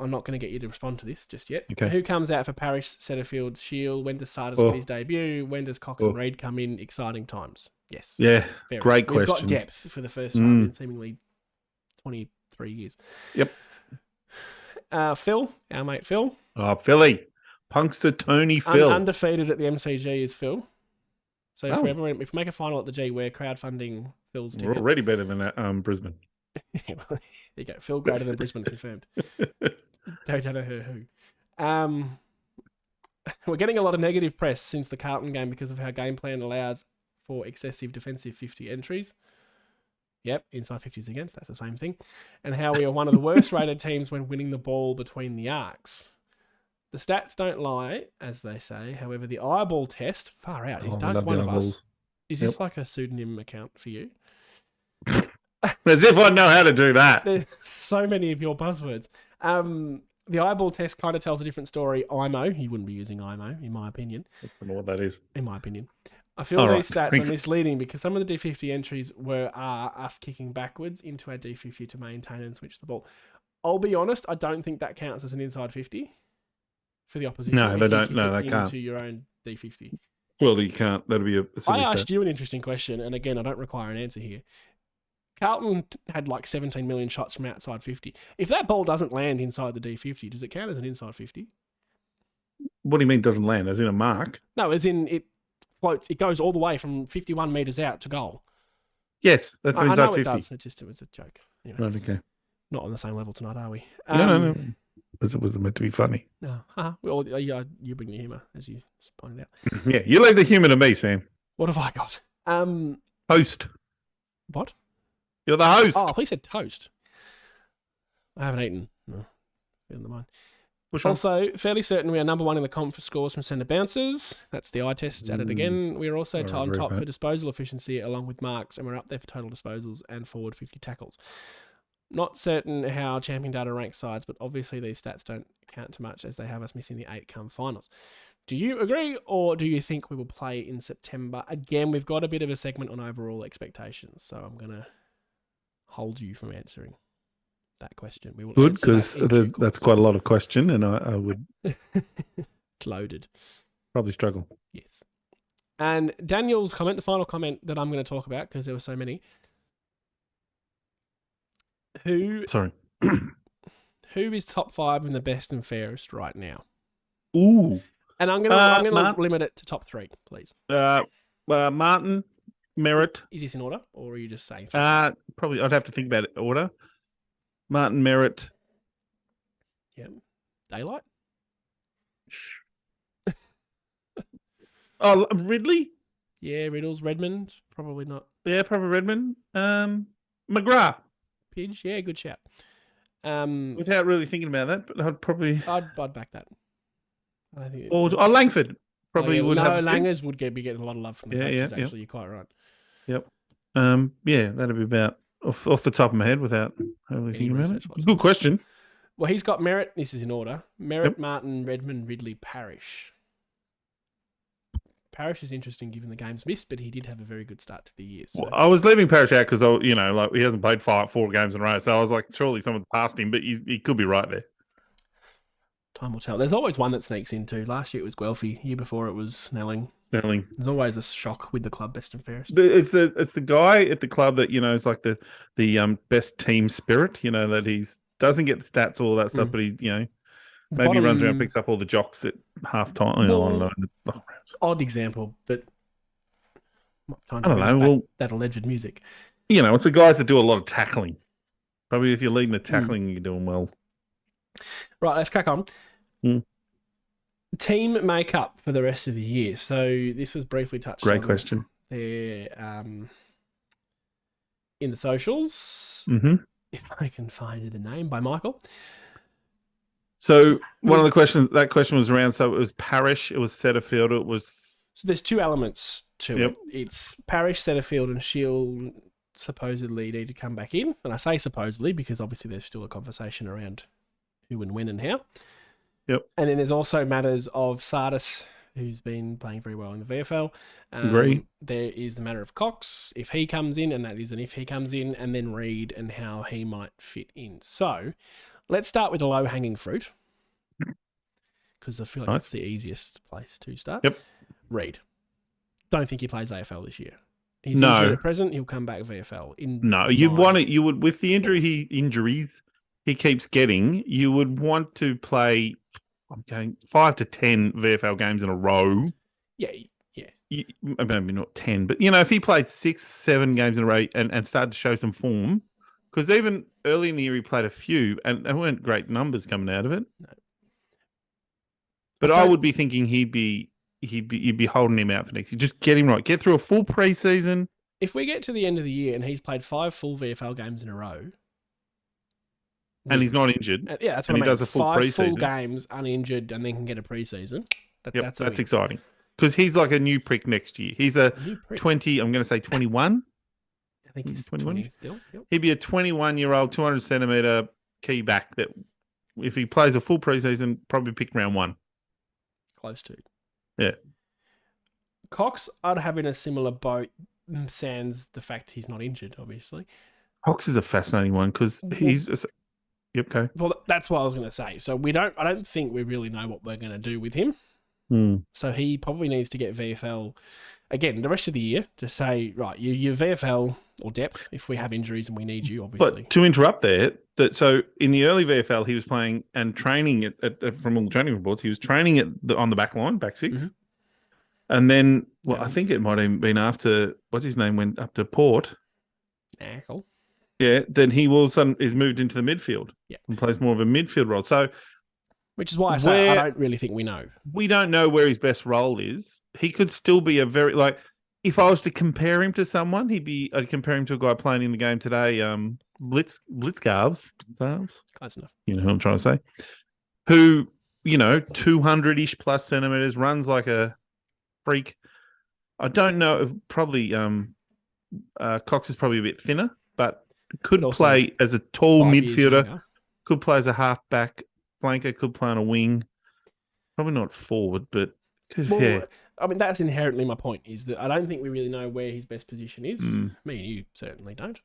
I'm not going to get you to respond to this just yet. Okay. Who comes out for Parish, Setterfield, Shield? When does Sardis get his debut? When does Cox and Reid come in? Exciting times. Yes. Yeah, great questions. We've got depth for the first time in seemingly 23 years. Yep. Phil, our mate Phil. Oh, Philly. Punkster Tony Phil. Undefeated at the MCG is Phil. So if we make a final at the G, we're crowdfunding Phil's ticket. We're already better than that, Brisbane. There you go. Phil greater than Brisbane confirmed. Don't know who. We're getting a lot of negative press since the Carlton game because of how game plan allows for excessive defensive 50 entries. Yep, inside 50s against. That's the same thing. And how we are one of the worst rated teams when winning the ball between the arcs. The stats don't lie, as they say. However, the eyeball test, far out. Is Doug one of us? Is this like a pseudonym account for you? As if I know how to do that. There's so many of your buzzwords. The eyeball test kind of tells a different story. IMO, he wouldn't be using IMO, in my opinion. I don't know what that is. In my opinion. I feel these stats are misleading because some of the D50 entries are us kicking backwards into our D50 to maintain and switch the ball. I'll be honest, I don't think that counts as an inside 50 for the opposition. No, they don't. No, they can't. Into your own D50. Well, you can't. That'll be a silly I asked you an interesting question, and again, I don't require an answer here. Carlton had like 17 million shots from outside 50. If that ball doesn't land inside the D50, does it count as an inside 50? What do you mean doesn't land? As in a mark? No, as in it floats. It goes all the way from 51 metres out to goal. Yes, that's an inside 50. It does. It was a joke. Right, okay. Not on the same level tonight, are we? No. It was meant to be funny. No. Well, you bring the humour, as you pointed out. Yeah, you leave the humour to me, Sam. What have I got? Host. What? You're the host. Oh, please said toast. I haven't eaten. No, in the mind. Also, fairly certain we are number one in the comp for scores from centre bounces. That's the eye test at it again. We are also on top for disposal efficiency along with marks, and we're up there for total disposals and forward 50 tackles. Not certain how champion data ranks sides, but obviously these stats don't count too much as they have us missing the 8-come finals. Do you agree, or do you think we will play in September? Again, we've got a bit of a segment on overall expectations, so I'm going to hold you from answering that question. We will good, because that's quite a lot of question, and I would loaded. Probably struggle. Yes. And Daniel's comment, the final comment that I'm going to talk about because there were so many. Who is top 5 in the best and fairest right now? Ooh. And I'm gonna limit it to top 3, please. Martin, Merritt. Is this in order, or are you just saying? Probably. I'd have to think about it. Order. Martin, Merritt. Yeah. Daylight. Oh, Ridley. Yeah, Riddles. Redmond. Probably not. Yeah, probably Redmond. McGrath. Pidge. Yeah, good shout. Without really thinking about that, but I'd back that. I think Langford probably would have. Langers would be getting a lot of love from the coaches. Actually, you're quite right. Yep. That'd be about off the top of my head without really thinking about it. Good question. Well, he's got Merritt. This is in order. Merritt, Martin, Redmond, Ridley, Parrish. Parrish is interesting given the games missed, but he did have a very good start to the year. So. Well, I was leaving Parrish out because he hasn't played 4 games in a row, so I was like, surely someone passed him, but he could be right there. Time will tell. There's always one that sneaks in too. Last year it was Guelphy. Year before it was Snelling. There's always a shock with the club best and fairest. It's the guy at the club that is like the best team spirit. That he doesn't get the stats, all that stuff, but he maybe runs around, picks up all the jocks at half time. I don't know. Odd example, but I don't know. Well, that alleged music. It's the guys that do a lot of tackling. Probably if you're leading the tackling, you're doing well. Right, let's crack on. Team makeup for the rest of the year. So this was briefly touched on. Great question. There, in the socials, if I can find the name, by Michael. So one of the questions, that question was around, so it was Parrish, it was Setterfield, it was... So there's 2 elements to it. It's Parrish, Setterfield, and Shield supposedly need to come back in. And I say supposedly because obviously there's still a conversation around who and when and how. Yep. And then there's also matters of Sardis, who's been playing very well in the VFL. Agree. There is the matter of Cox, if he comes in, and that is an if he comes in, and then Reed and how he might fit in. So let's start with the low-hanging fruit, because I feel like that's the easiest place to start. Yep. Reed. Don't think he plays AFL this year. He's injured at present. He'll come back VFL. You would with the injuries he keeps getting, you would want to play 5 to 10 VFL games in a row. Yeah. Maybe not 10, but if he played 6, 7 games in a row and started to show some form, because even early in the year he played a few and there weren't great numbers coming out of it. No. But I would be thinking you'd be holding him out for next year. Just get him right. Get through a full preseason. If we get to the end of the year and he's played 5 full VFL games in a row, and he's not injured, that's what I mean. He does a full 5 full games uninjured and then can get a preseason. That's exciting because he's like a new prick next year. He's a 20. I'm going to say 21. I think he's 21 still. Yep. He'd be a 21-year-old, 200 centimeter key back that, if he plays a full preseason, probably pick round 1. Close to. Yeah. Cox, I'd have in a similar boat, sans the fact he's not injured, obviously. Cox is a fascinating one because he's... Yep, okay. Well, that's what I was going to say. So I don't think we really know what we're going to do with him. So he probably needs to get VFL again the rest of the year to say, right, you VFL or depth if we have injuries and we need you, obviously. But to interrupt there, so in the early VFL, he was playing and training from all the training reports, he was training on the back line, back six. Mm-hmm. And then, I think it might have been after, what's his name, went up to Port. Ackle. Yeah, then he all of a sudden is moved into the midfield and plays more of a midfield role. So, which is why I say I don't really think we know. We don't know where his best role is. He could still be a very, if I was to compare him to someone, I'd compare him to a guy playing in the game today, Blitzcarves. Close enough. You know who I'm trying to say. Who, 200-ish plus centimeters, runs like a freak. I don't know, probably Cox is probably a bit thinner, but could play as a tall midfielder, could play as a half-back flanker, could play on a wing. Probably not forward, but... I mean, that's inherently my point, is that I don't think we really know where his best position is. Me and you certainly don't.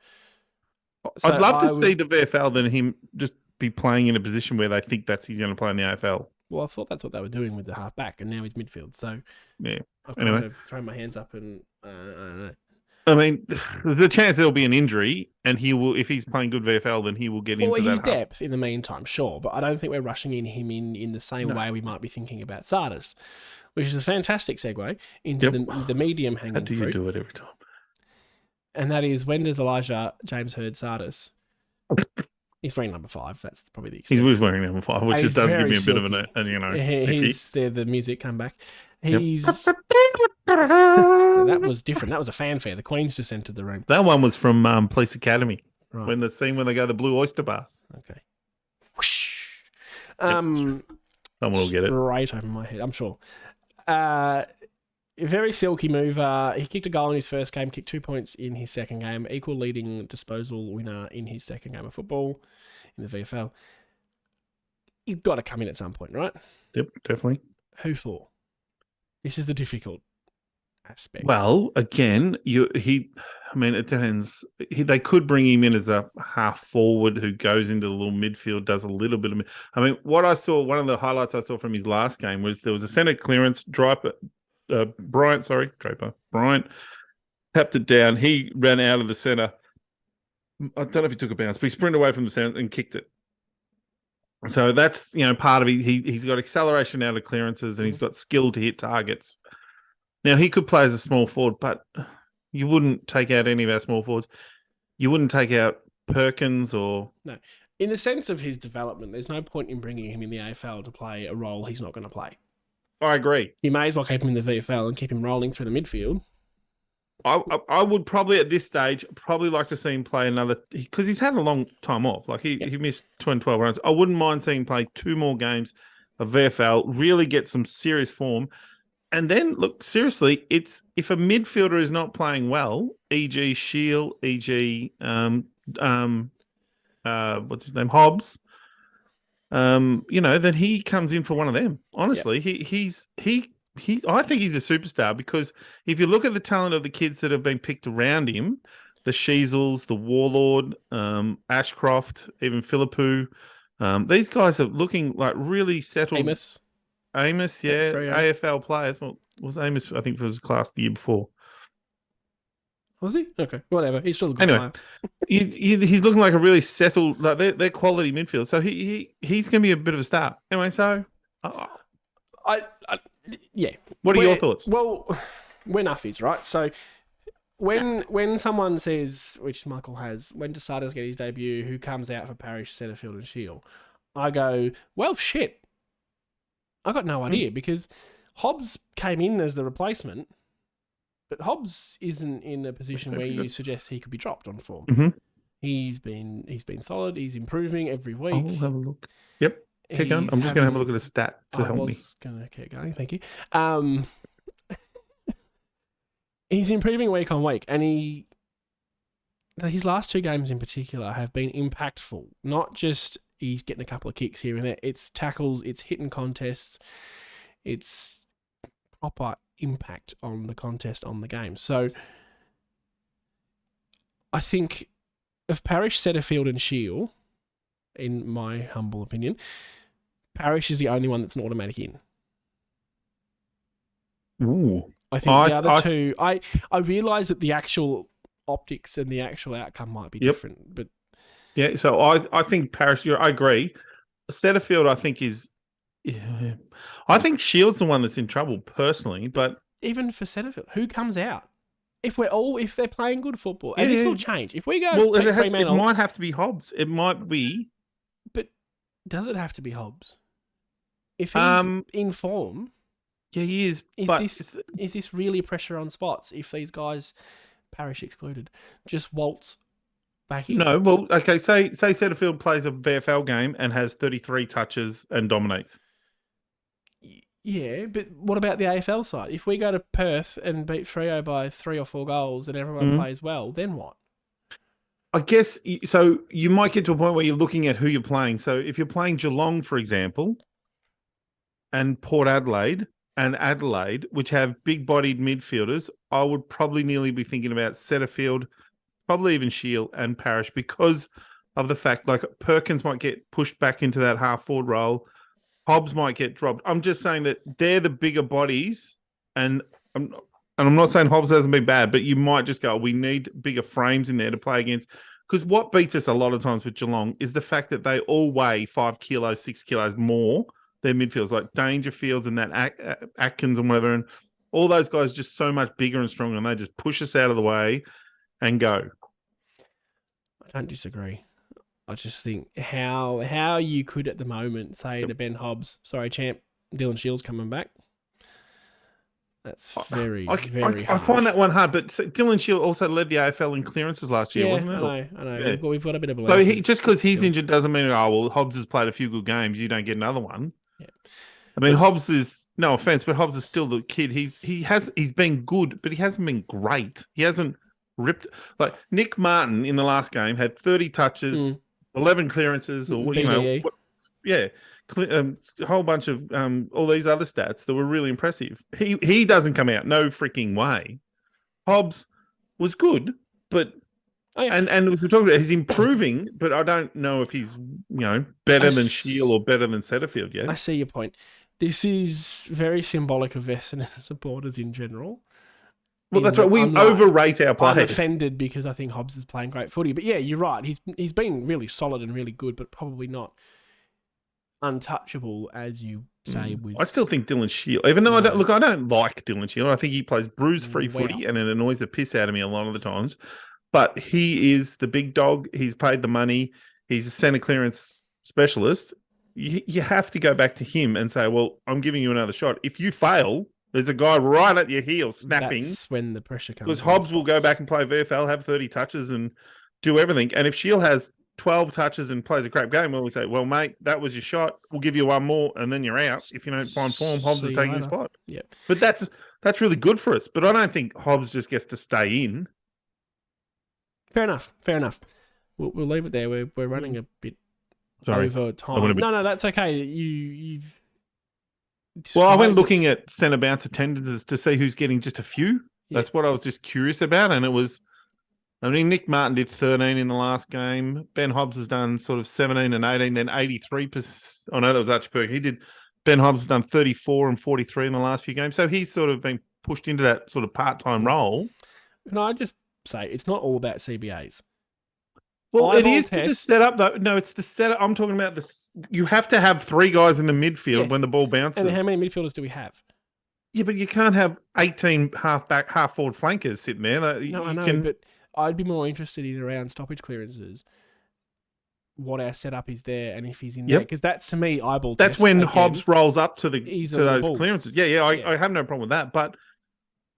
So I'd love to see the VFL than him just be playing in a position where they think he's going to play in the AFL. Well, I thought that's what they were doing with the half-back, and now he's midfield. So yeah, I've kind of thrown my hands up and I don't know. I mean, there's a chance there'll be an injury, and he will. If he's playing good VFL, then he will get into that. Well, he's depth in the meantime, sure, but I don't think we're rushing him in the same way we might be thinking about Sardis, which is a fantastic segue into the medium hanging fruit. How do you do it every time? And that is, when does Elijah James Hird Sardis? He's wearing number 5. That's probably the extent. He was wearing number 5, which just does give me a bit of he's there. The music come back. He's that was different. That was a fanfare. The Queen's just entered the room. That one was from Police Academy. Right. When the scene when they go to the Blue Oyster Bar. Okay. Whoosh. Someone will get it. Right over my head, I'm sure. Very silky mover. He kicked a goal in his first game, kicked 2 points in his second game, equal leading disposal winner in his second game of football in the VFL. You've got to come in at some point, right? Yep, definitely. Who for? This is the difficult aspect. Well, again, it depends. They could bring him in as a half forward who goes into the little midfield, does a little bit of... what I saw, one of the highlights I saw from his last game was there was a centre clearance, Bryant tapped it down. He ran out of the centre. I don't know if he took a bounce, but he sprinted away from the centre and kicked it. So that's, part of it. He's got acceleration out of clearances and he's got skill to hit targets. Now, he could play as a small forward, but you wouldn't take out any of our small forwards. You wouldn't take out Perkins or... No. In the sense of his development, there's no point in bringing him in the AFL to play a role he's not going to play. I agree. You may as well keep him in the VFL and keep him rolling through the midfield. I would probably, at this stage, like to see him play another... Because he's had a long time off. He missed 12 runs. I wouldn't mind seeing him play 2 more games of VFL, really get some serious form. And then, look, seriously, it's if a midfielder is not playing well, e.g. Shield, e.g. what's his name, Hobbs, then he comes in for one of them. Honestly, I think he's a superstar because if you look at the talent of the kids that have been picked around him, the Sheezels, the Warlord, Ashcroft, even Philippou, these guys are looking like really settled. Amos, yeah, AFL players. Well, was Amos, I think, for his class the year before. Was he? Okay, whatever. He's still a good player. He's looking like a really settled, like they're quality midfield. So he's going to be a bit of a star. Anyway, so yeah. What are your thoughts? Well, we're nuffies, right? So when someone says, which Michael has, when does Sardis get his debut? Who comes out for Parish, Setterfield, and Shield? I go, well, shit. I got no idea because Hobbs came in as the replacement, but Hobbs isn't in a position where you suggest he could be dropped on form. Mm-hmm. He's been solid. He's improving every week. I'll have a look. Yep. Keep going. I'm just going to have a look at a stat to help me. I was going to keep going. Thank you. He's improving week on week, and his last 2 games in particular have been impactful. Not just he's getting a couple of kicks here and there. It's tackles. It's hitting contests. It's proper impact on the contest, on the game. So I think of Parish, Setterfield and Shield, in my humble opinion, Parish is the only one that's an automatic in. Ooh. I think the other two, I realise that the actual optics and the actual outcome might be different, but yeah. So I think Parish. I agree. Setterfield, I think is. Yeah, I think Shield's the one that's in trouble personally, but even for Setterfield, who comes out? If they're playing good football, and this will change. If we go, it might have to be Hobbs. It might be, but does it have to be Hobbs? If he's in form, yeah, he is. Is this really pressure on spots? If these guys, Parish excluded, just waltz back in? No, well, okay. Say Setterfield plays a VFL game and has 33 touches and dominates. Yeah, but what about the AFL side? If we go to Perth and beat Freo by 3 or 4 goals and everyone plays well, then what? I guess, so you might get to a point where you're looking at who you're playing. So if you're playing Geelong, for example, and Port Adelaide, which have big-bodied midfielders, I would probably nearly be thinking about Setterfield, probably even Shield and Parish, because of the fact, like, Perkins might get pushed back into that half-forward role. Hobbs might get dropped. I'm just saying that they're the bigger bodies, and I'm not saying Hobbs hasn't been bad, but you might just go, we need bigger frames in there to play against. Because what beats us a lot of times with Geelong is the fact that they all weigh 5 kilos, 6 kilos more. Their midfielders, like Dangerfields and that Atkins and whatever, and all those guys just so much bigger and stronger, and they just push us out of the way and go. I don't disagree. I just think how you could at the moment say to Ben Hobbs, sorry, champ, Dylan Shields coming back. That's very hard. I find that one hard, but Dylan Shield also led the AFL in clearances last year, wasn't it? I know. Yeah. We've got a bit of a... So just because he's injured doesn't mean, Hobbs has played a few good games, you don't get another one. Yeah. I mean, Hobbs is, no offense, but Hobbs is still the kid. He's been good, but he hasn't been great. He hasn't ripped... Like, Nick Martin in the last game had 30 touches... 11 clearances, or BDE. A whole bunch of all these other stats that were really impressive. He doesn't come out, no freaking way. Hobbs was good, but and as we're talking about, he's improving, but I don't know if he's better than Shield or better than Setterfield yet. I see your point. This is very symbolic of Essendon supporters in general. Well, that's right. We overrate our players. I'm offended because I think Hobbs is playing great footy. But yeah, you're right. He's been really solid and really good, but probably not untouchable, as you say. I still think Dylan Shield, even though I don't like Dylan Shield. I think he plays bruise-free footy, and it annoys the piss out of me a lot of the times. But he is the big dog. He's paid the money. He's a centre clearance specialist. You have to go back to him and say, well, I'm giving you another shot. If you fail... There's a guy right at your heel snapping. That's when the pressure comes. Because Hobbs will go back and play VFL, have 30 touches and do everything. And if Shield has 12 touches and plays a crap game, we'll say, well, mate, that was your shot. We'll give you one more and then you're out. If you don't find form, Hobbs is taking your spot. Yeah. But that's really good for us. But I don't think Hobbs just gets to stay in. Fair enough. We'll leave it there. We're running a bit over time. No, that's okay. You've... Well, I went looking at centre bounce attendances to see who's getting just a few. That's what I was just curious about. And it was, Nick Martin did 13 in the last game. Ben Hobbs has done sort of 17 and 18, then 83%. Oh, no, that was Archie Perk. Ben Hobbs has done 34 and 43 in the last few games. So he's sort of been pushed into that sort of part-time role. Can I just say, it's not all about CBAs. Well, it is the setup, though. No, it's the setup. I'm talking about this. You have to have 3 guys in the midfield when the ball bounces. And how many midfielders do we have? Yeah, but you can't have 18 half-forward flankers sitting there. No, I know, but I'd be more interested in around stoppage clearances, what our setup is there, and if he's in there. Because that's, to me, eyeball test. That's when Hobbs rolls up to those clearances. Yeah, I have no problem with that, but...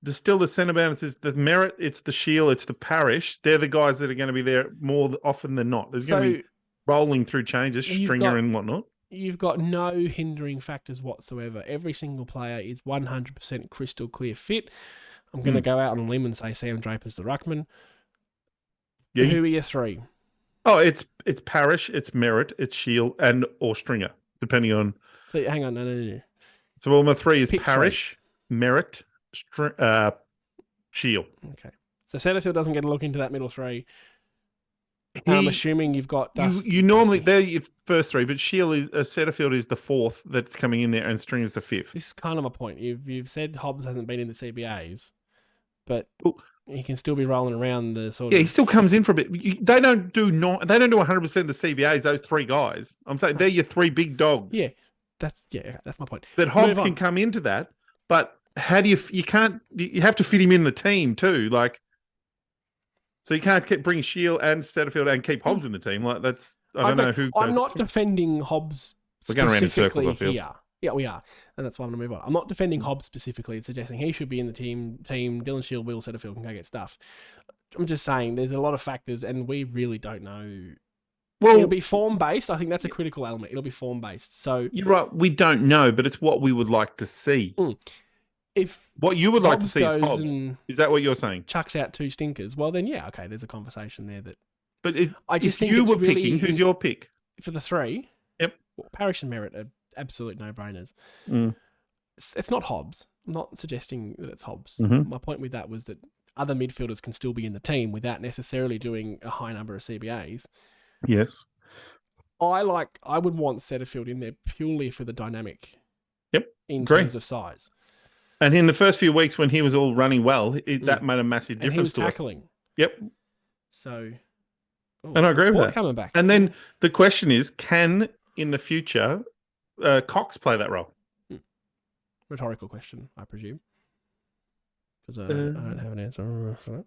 There's still the centre bounces, the Merritt, it's the Shield, it's the Parish. They're the guys that are going to be there more often than not. There's going to be rolling through changes, Stringer and whatnot. You've got no hindering factors whatsoever. Every single player is 100% crystal clear fit. I'm going to go out on a limb and say Sam Draper's the ruckman. Yeah. Who are your 3? Oh, it's Parish, it's Merritt, it's Shield, and or Stringer, depending on... So, hang on, no. So my 3 is Pick Parish, 3. Merritt, Shield. Okay. So Setterfield doesn't get a look into that middle three. I'm assuming you've got you normally they're your first three, but Shield is Setterfield is the fourth that's coming in there, and String is the fifth. This is kind of a point. You've said Hobbs hasn't been in the CBAs, but he can still be rolling around the sort of. Yeah, he still comes in for a bit. They don't do 100% of the CBAs. Those three guys. I'm saying they're your three big dogs. Yeah, that's my point. That Hobbs can come into that, but how do you can't you have to fit him in the team too, like. So you can't keep bringing Shield and Setterfield and keep Hobbs in the team. Like that's I don't know who. I'm not defending Hobbs. We're going around in circles, I feel. Here. Yeah, we are, and that's why I'm going to move on. I'm not defending Hobbs specifically and suggesting he should be in the team. Dylan Shield, Will Setterfield can go get stuff. I'm just saying there's a lot of factors, and we really don't know. Well, it'll be form based. I think that's a critical element. It'll be form based. So you're right. We don't know, but it's what we would like to see. If what you would like to see is Hobbs, is that what you're saying? Chucks out two stinkers. Well, then yeah, okay. There's a conversation there that. But if you were picking, who's your pick for the three? Yep, Parrish and Merritt are absolute no-brainers. It's not Hobbs. I'm not suggesting that it's Hobbs. Mm-hmm. My point with that was that other midfielders can still be in the team without necessarily doing a high number of CBAs. Yes, I would want Setterfield in there purely for the dynamic. Yep, in terms of size. And in the first few weeks when he was all running well, that made a massive difference and he was to tackling. Us. Yep. So, and I agree with that. Coming back. And then the question is, can in the future Cox play that role? Rhetorical question, I presume. Because I don't have an answer for that.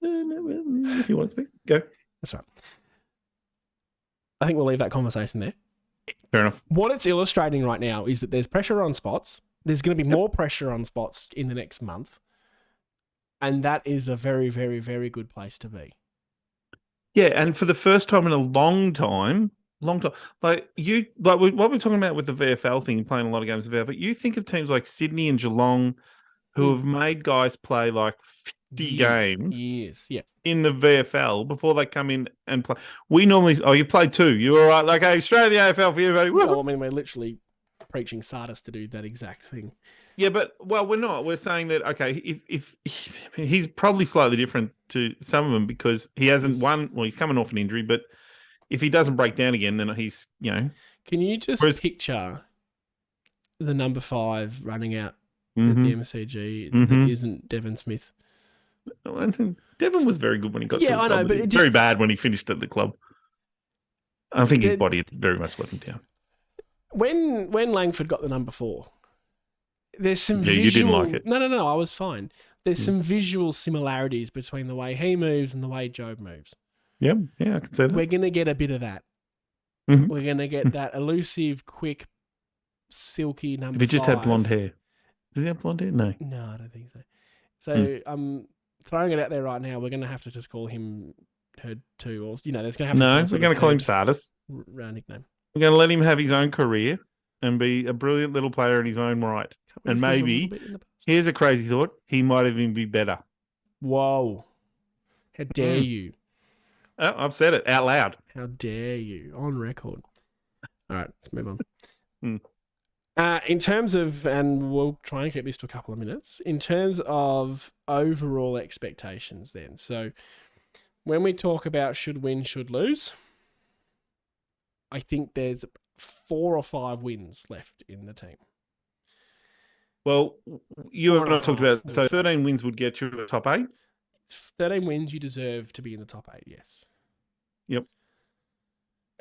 If you want to go. That's right. I think we'll leave that conversation there. Fair enough. What it's illustrating right now is that there's pressure on spots. There's going to be more pressure on spots in the next month. And that is a very, very, very good place to be. Yeah, and for the first time in a long time, what we're talking about with the VFL thing, playing a lot of games of VFL, but you think of teams like Sydney and Geelong who have made guys play like 50 games in the VFL before they come in and play. We normally, you played two. You were right, like, hey, straight to the AFL for you, buddy. Well, I mean, we're literally preaching Sardis to do that exact thing. Yeah, but we're not. We're saying that if he's probably slightly different to some of them because he hasn't won. Well, he's coming off an injury, but if he doesn't break down again, then he's Can you just picture the number 5 running out at the MCG that isn't Devon Smith? I think Devon was very good when he got to the club. I know, but it very bad when he finished at the club. I think his body had very much let him down. When Langford got the number 4, there's some visual... you didn't like it. No, I was fine. There's some visual similarities between the way he moves and the way Jobe moves. Yeah, I can say that. We're going to get a bit of that. We're going to get that elusive, quick, silky number 5. If he just had blonde hair. Does he have blonde hair? No. No, I don't think so. So I'm throwing it out there right now. We're going to have to just call him Herd 2. Or, there's going to have to No, we're going to call him Sardis. Round nickname. We're going to let him have his own career and be a brilliant little player in his own right. And maybe, here's a crazy thought, he might even be better. Whoa. How dare you? Oh, I've said it out loud. How dare you? On record. All right, let's move on. In terms of, and we'll try and keep this to a couple of minutes, in terms of overall expectations then. So when we talk about should win, should lose, I think there's 4 or 5 wins left in the team. Well, you and I talked about, so 13 wins would get you to the top 8? 13 wins, you deserve to be in the top 8, yes. Yep.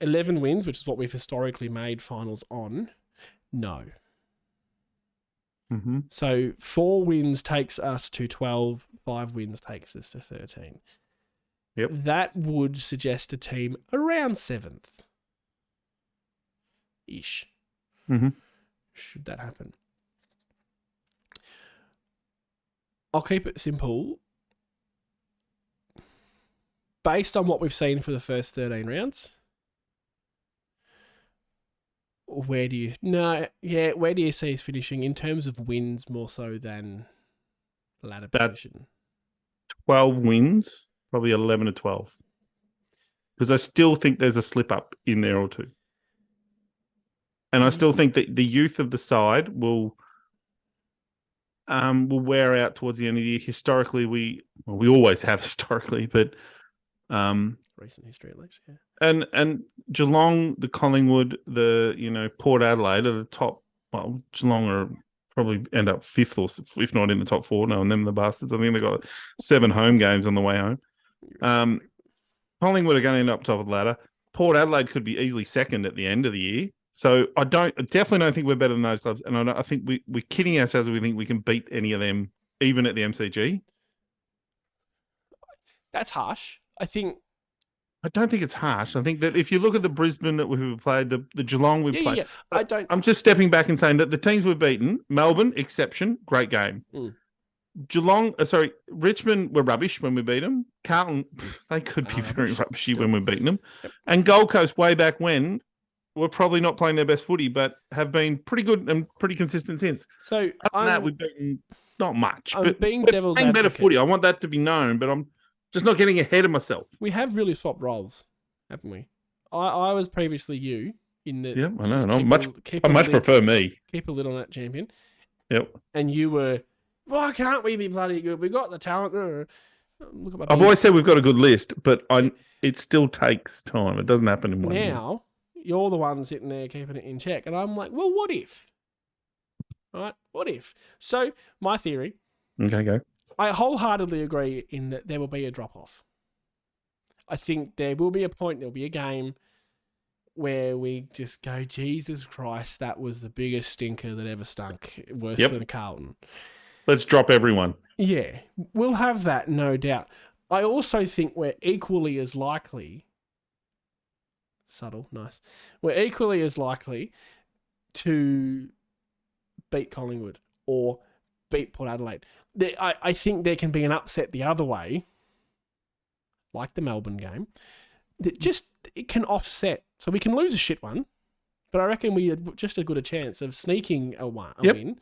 11 wins, which is what we've historically made finals on, no. So 4 wins takes us to 12, 5 wins takes us to 13. Yep. That would suggest a team around 7th. Ish. Should that happen. I'll keep it simple. Based on what we've seen for the first 13 rounds, where do you see us finishing in terms of wins more so than ladder position? 12 wins, probably 11 to 12. Because I still think there's a slip up in there or two. And I still think that the youth of the side will will wear out towards the end of the year. Historically, we always have historically, but recent history at least, yeah. And Geelong, the Collingwood, the Port Adelaide are the top. Well, Geelong are probably end up fifth or if not in the top four. Knowing them, the bastards. I think they got 7 home games on the way home. Collingwood are going to end up top of the ladder. Port Adelaide could be easily second at the end of the year. So I definitely don't think we're better than those clubs, and I think we're kidding ourselves if we think we can beat any of them, even at the MCG. That's harsh. I don't think it's harsh. I think that if you look at the Brisbane that we've played, the Geelong we've played, yeah. I'm just stepping back and saying that the teams we've beaten, Melbourne, exception, great game. Geelong, Richmond were rubbish when we beat them. Carlton, they could be very rubbishy when we're beating them. Yep. And Gold Coast, way back when, were probably not playing their best footy, but have been pretty good and pretty consistent since. So we've beaten not much, but being devil's advocate, better footy. I want that to be known, but I'm just not getting ahead of myself. We have really swapped roles, haven't we? I was previously you in the. Yeah, I know. I much prefer me. Keep a lid on that champion. Yep. And you were, why can't we be bloody good? We got the talent. Look at I've always said we've got a good list, but it still takes time. It doesn't happen in one year. Now, you're the one sitting there keeping it in check. And I'm like, well, what if? Right? What if? So, my theory. Okay, go. I wholeheartedly agree in that there will be a drop-off. I think there will be a point, there'll be a game where we just go, Jesus Christ, that was the biggest stinker that ever stunk, worse than Carlton. Let's drop everyone. Yeah, we'll have that, no doubt. I also think we're equally as likely... Subtle, nice. We're equally as likely to beat Collingwood or beat Port Adelaide. I think there can be an upset the other way, like the Melbourne game, that it can offset. So we can lose a shit one, but I reckon we had just as good a chance of sneaking a win.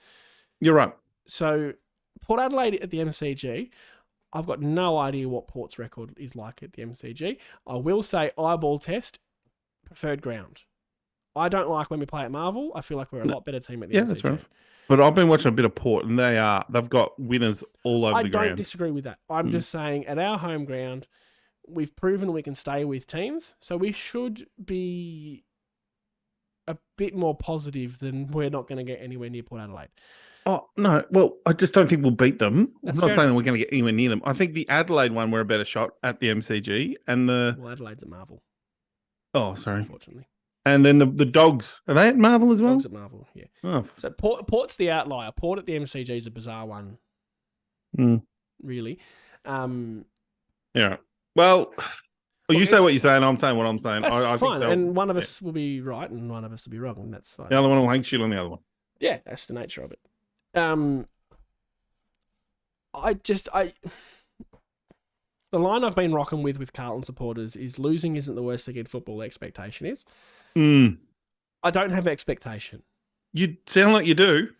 You're right. So Port Adelaide at the MCG, I've got no idea what Port's record is like at the MCG. I will say eyeball test, preferred ground. I don't like when we play at Marvel. I feel like we're a lot better team at the MCG. That's right. But I've been watching a bit of Port, and they've got winners all over the ground. I don't disagree with that. I'm just saying, at our home ground, we've proven we can stay with teams, so we should be a bit more positive than we're not going to get anywhere near Port Adelaide. Oh, no. Well, I just don't think we'll beat them. I'm not saying that we're going to get anywhere near them. I think the Adelaide one, we're a better shot at the MCG. Well, Adelaide's at Marvel. Oh, sorry. Unfortunately. And then the Dogs, are they at Marvel as well? Dogs at Marvel, yeah. Oh. So Port's the outlier. Port at the MCG is a bizarre one. Really. Yeah. Well, you say what you say, and I'm saying what I'm saying. That's I fine. think and one of us will be right, and one of us will be wrong, and that's fine. The other one will hang shit on the other one. Yeah, that's the nature of it. The line I've been rocking with Carlton supporters is losing isn't the worst thing in football. The expectation is. I don't have expectation. You sound like you do.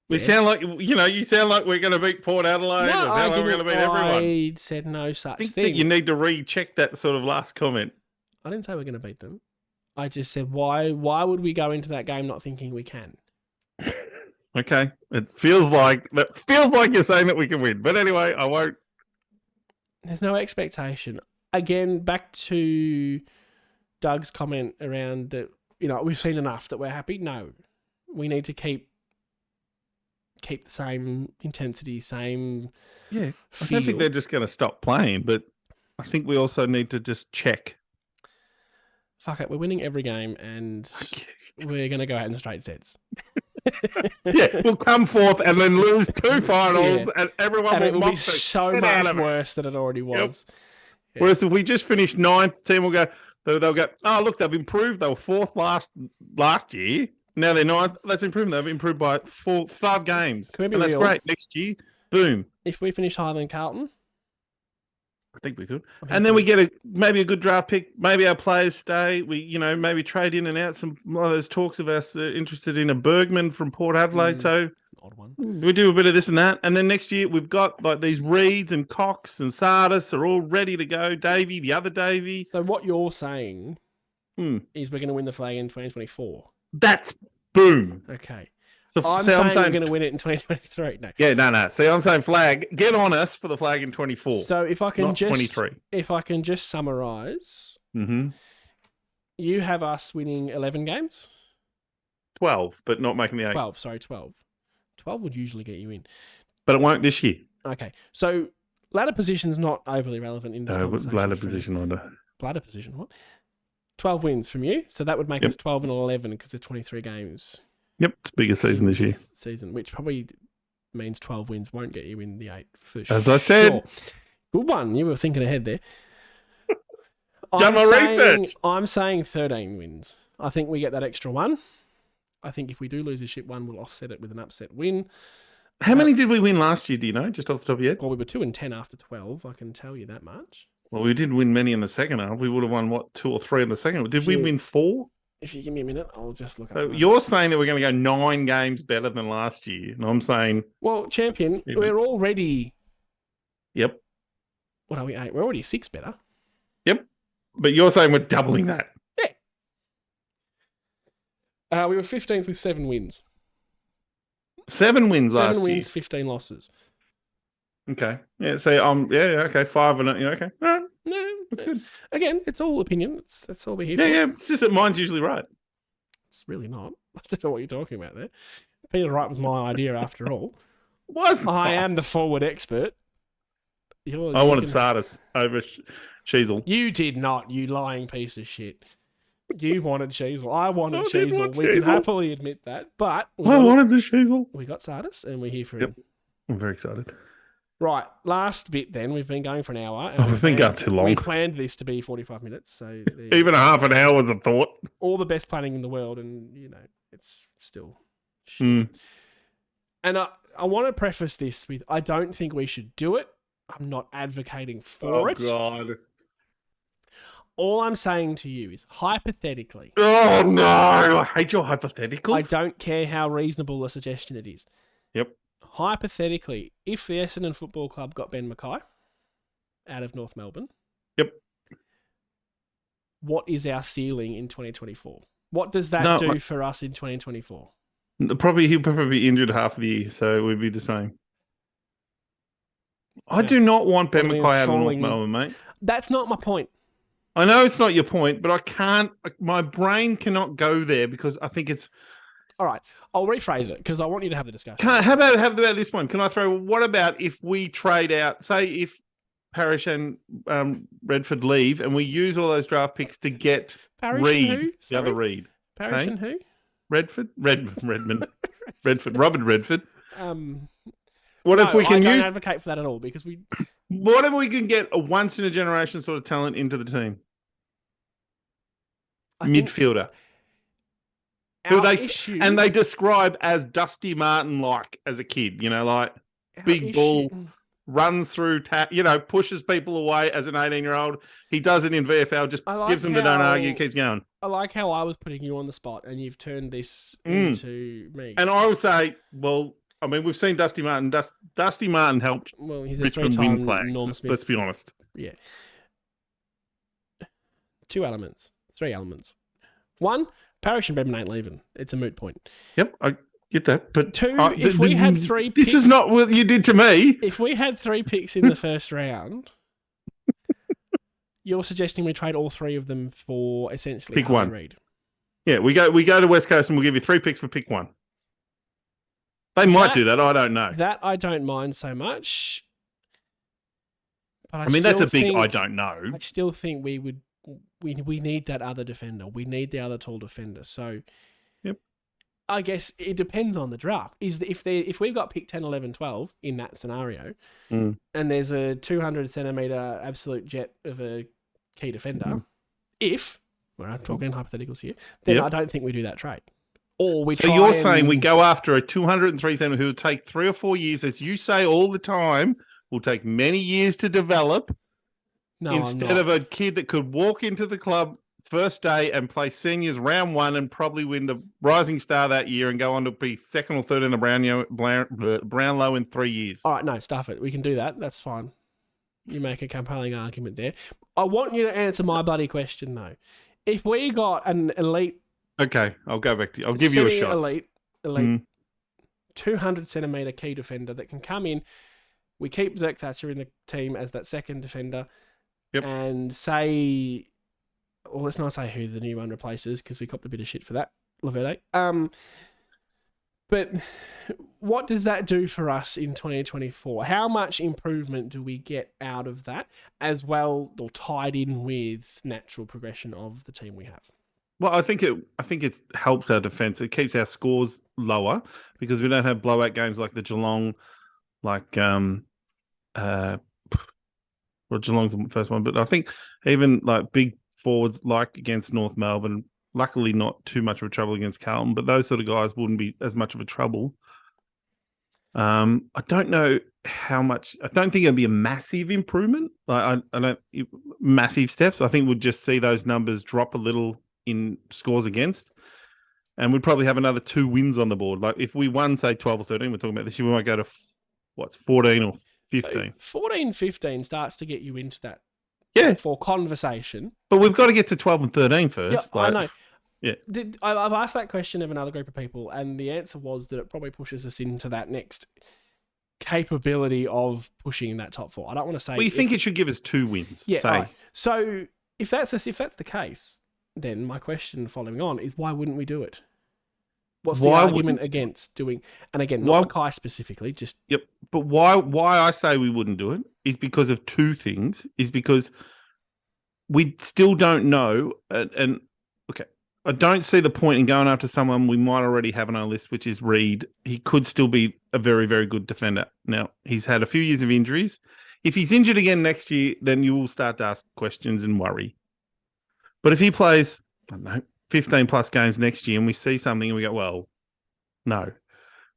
We sound like, you sound like we're going to beat Port Adelaide. No, or sound like we're going to beat everyone. I said no such thing. That you need to recheck that sort of last comment. I didn't say we're going to beat them. I just said, why would we go into that game not thinking we can? Okay. It feels like you're saying that we can win. But anyway, I won't. There's no expectation. Again, back to Doug's comment around that, we've seen enough that we're happy. No. We need to keep the same intensity, same feel. I feel. don't think they're just going to stop playing, but I think we also need to just check. Fuck it, we're winning every game and we're going to go out in straight sets. Yeah, we'll come forth and then lose 2 finals and everyone will be so much worse than it already was. Yep. Yeah. Whereas if we just finish 9th, team will go, they'll go, oh, look, they've improved. They were 4th last year. Now they're 9th. That's improved. They've improved by 5 games. And that's great. Next year, boom. If we finish higher than Carlton, I think we could. And then we get maybe a good draft pick. Maybe our players stay. We, maybe trade in and out some of those talks of us interested in a Bergman from Port Adelaide. So odd one. We do a bit of this and that. And then next year we've got like these Reeds and Cox and Sardis are all ready to go. Davey, the other Davey. So what you're saying is we're going to win the flag in 2024. That's boom. Okay. So, I'm saying we're going to win it in 2023. No. Yeah, no. See, I'm saying flag. Get on us for the flag in 24. So if I can not 23. If I can just summarise, you have us winning 11 games. 12, but not making the 8. 12. 12 would usually get you in, but it won't this year. Okay, so ladder position's not overly relevant in this conversation. Ladder position order. Ladder position, what? 12 wins from you, so that would make us 12 and 11 because there's 23 games. Yep, it's a bigger season this year. Which probably means 12 wins won't get you in the 8 for sure. As I said. Sure. Good one. You were thinking ahead there. Done my research. I'm saying 13 wins. I think we get that extra one. I think if we do lose a ship one, we'll offset it with an upset win. How many did we win last year, do you know, just off the top of your head? Well, we were 2-10 after 12, I can tell you that much. Well, we did win many in the second half. We would have won, 2 or 3 in the second. Did we win 4? If you give me a minute, I'll just look up. So you're saying that we're going to go 9 games better than last year, and I'm saying... Well, champion, we're already... Yep. What are we, 8? We're already 6 better. Yep. But you're saying we're doubling that. Yeah. We were 15th with 7 wins. 7 wins last year. 7 wins, 15 losses. Okay. Yeah, so okay, 5 and okay. All right. No, that's good. Again, it's all opinion. That's all we're here for. Yeah, it's just that mine's usually right. It's really not. I don't know what you're talking about there. Peter Wright was my idea after all. I am the forward expert. I wanted Sardis over Sheasel. You did not, you lying piece of shit. You wanted Sheasel. I wanted Sheasel. We can happily admit that. But I wanted the Sheasel. We got Sardis and we're here for him. I'm very excited. Right, last bit then. We've been going for an hour. And we've been going too long. We planned this to be 45 minutes. So even a half an hour was a thought. All the best planning in the world, and, it's still shit. And I want to preface this with, I don't think we should do it. I'm not advocating for it. Oh, God. All I'm saying to you is, hypothetically... Oh, no! I hate your hypotheticals. I don't care how reasonable a suggestion it is. Yep. Hypothetically, if the Essendon Football Club got Ben Mackay out of North Melbourne... Yep. What is our ceiling in 2024? What does that do for us in 2024? He'll probably be injured half of the year, so it would be the same. I do not want Ben Mackay out of North Melbourne, mate. That's not my point. I know it's not your point, but I can't... My brain cannot go there because I think it's... All right, I'll rephrase it because I want you to have the discussion. How about this one? Can I throw... What about if we trade out... Say if Parrish and Redford leave and we use all those draft picks to get Reed, the other Reed. Parrish and who? Redford? Redmond. Redford. Robert Redford. What if we can I don't advocate for that at all because we... What if we can get a once-in-a-generation sort of talent into the team? Midfielder. Who they describe as Dusty Martin-like as a kid, like big ball, runs through, pushes people away as an 18-year-old. He does it in VFL, just gives them the don't argue, keeps going. I like how I was putting you on the spot and you've turned this into me. And I would say, we've seen Dusty Martin. Dusty Martin helped he's a Richmond win flags. Let's be honest. Yeah. 3 elements. 1, Parrish and Redmond ain't leaving. It's a moot point. Yep, I get that. But 2, if we had 3 picks... This is not what you did to me. If we had 3 picks in the first round, you're suggesting we trade all 3 of them for essentially pick one. Reed. Yeah, we go to West Coast and we'll give you 3 picks for pick 1. They might do that. I don't know. That I don't mind so much. But that's a big I don't know. I still think we would... We need that other defender. We need the other tall defender. So, yep. I guess it depends on the draft. If we've got pick 10, 11, 12 in that scenario, and there's a 200 centimeter absolute jet of a key defender, if we're talking hypotheticals here, then I don't think we do that trade. Or you're saying we go after a 203 centimeter who will take 3 or 4 years, as you say all the time, will take many years to develop. No, instead of a kid that could walk into the club first day and play seniors round 1 and probably win the Rising Star that year and go on to be 2nd or 3rd in the Brownlow in 3 years. All right, no, stuff it. We can do that. That's fine. You make a compelling argument there. I want you to answer my bloody question, though. If we got an elite... Okay, I'll go back to you. I'll give you a shot. Elite 200 centimetre key defender that can come in. We keep Zerk Thatcher in the team as that second defender. Yep. And say, well, let's not say who the new one replaces because we copped a bit of shit for that, Laverde. But what does that do for us in 2024? How much improvement do we get out of that as well, or tied in with natural progression of the team we have? Well, I think it helps our defence. It keeps our scores lower because we don't have blowout games like the Geelong, well, Geelong's the first one, but I think even like big forwards like against North Melbourne, luckily not too much of a trouble against Carlton, but those sort of guys wouldn't be as much of a trouble. I don't know how much. I don't think it'll be a massive improvement. Like I don't massive steps. I think we'll just see those numbers drop a little in scores against, and we'd probably have another 2 wins on the board. Like if we won, say 12 or 13, we're talking about this year, we might go to 14 or 15. So 14, 15 starts to get you into that. Yeah. For conversation. But we've got to get to 12 and 13 first. Yeah, I know. Yeah. I've asked that question of another group of people, and the answer was that it probably pushes us into that next capability of pushing in that top 4. I don't want to say. Well, you think it should give us 2 wins? Yeah. Say. Right. So if that's the case, then my question following on is why wouldn't we do it? What's the argument against doing? And again, not Mackay specifically, just yep. But why I say we wouldn't do it is because of 2 things. Is because we still don't know, and okay, I don't see the point in going after someone we might already have on our list, which is Reid. He could still be a very, very good defender. Now, he's had a few years of injuries. If he's injured again next year, then you will start to ask questions and worry. But if he plays, I don't know, 15 plus games next year and we see something and we go, well, no.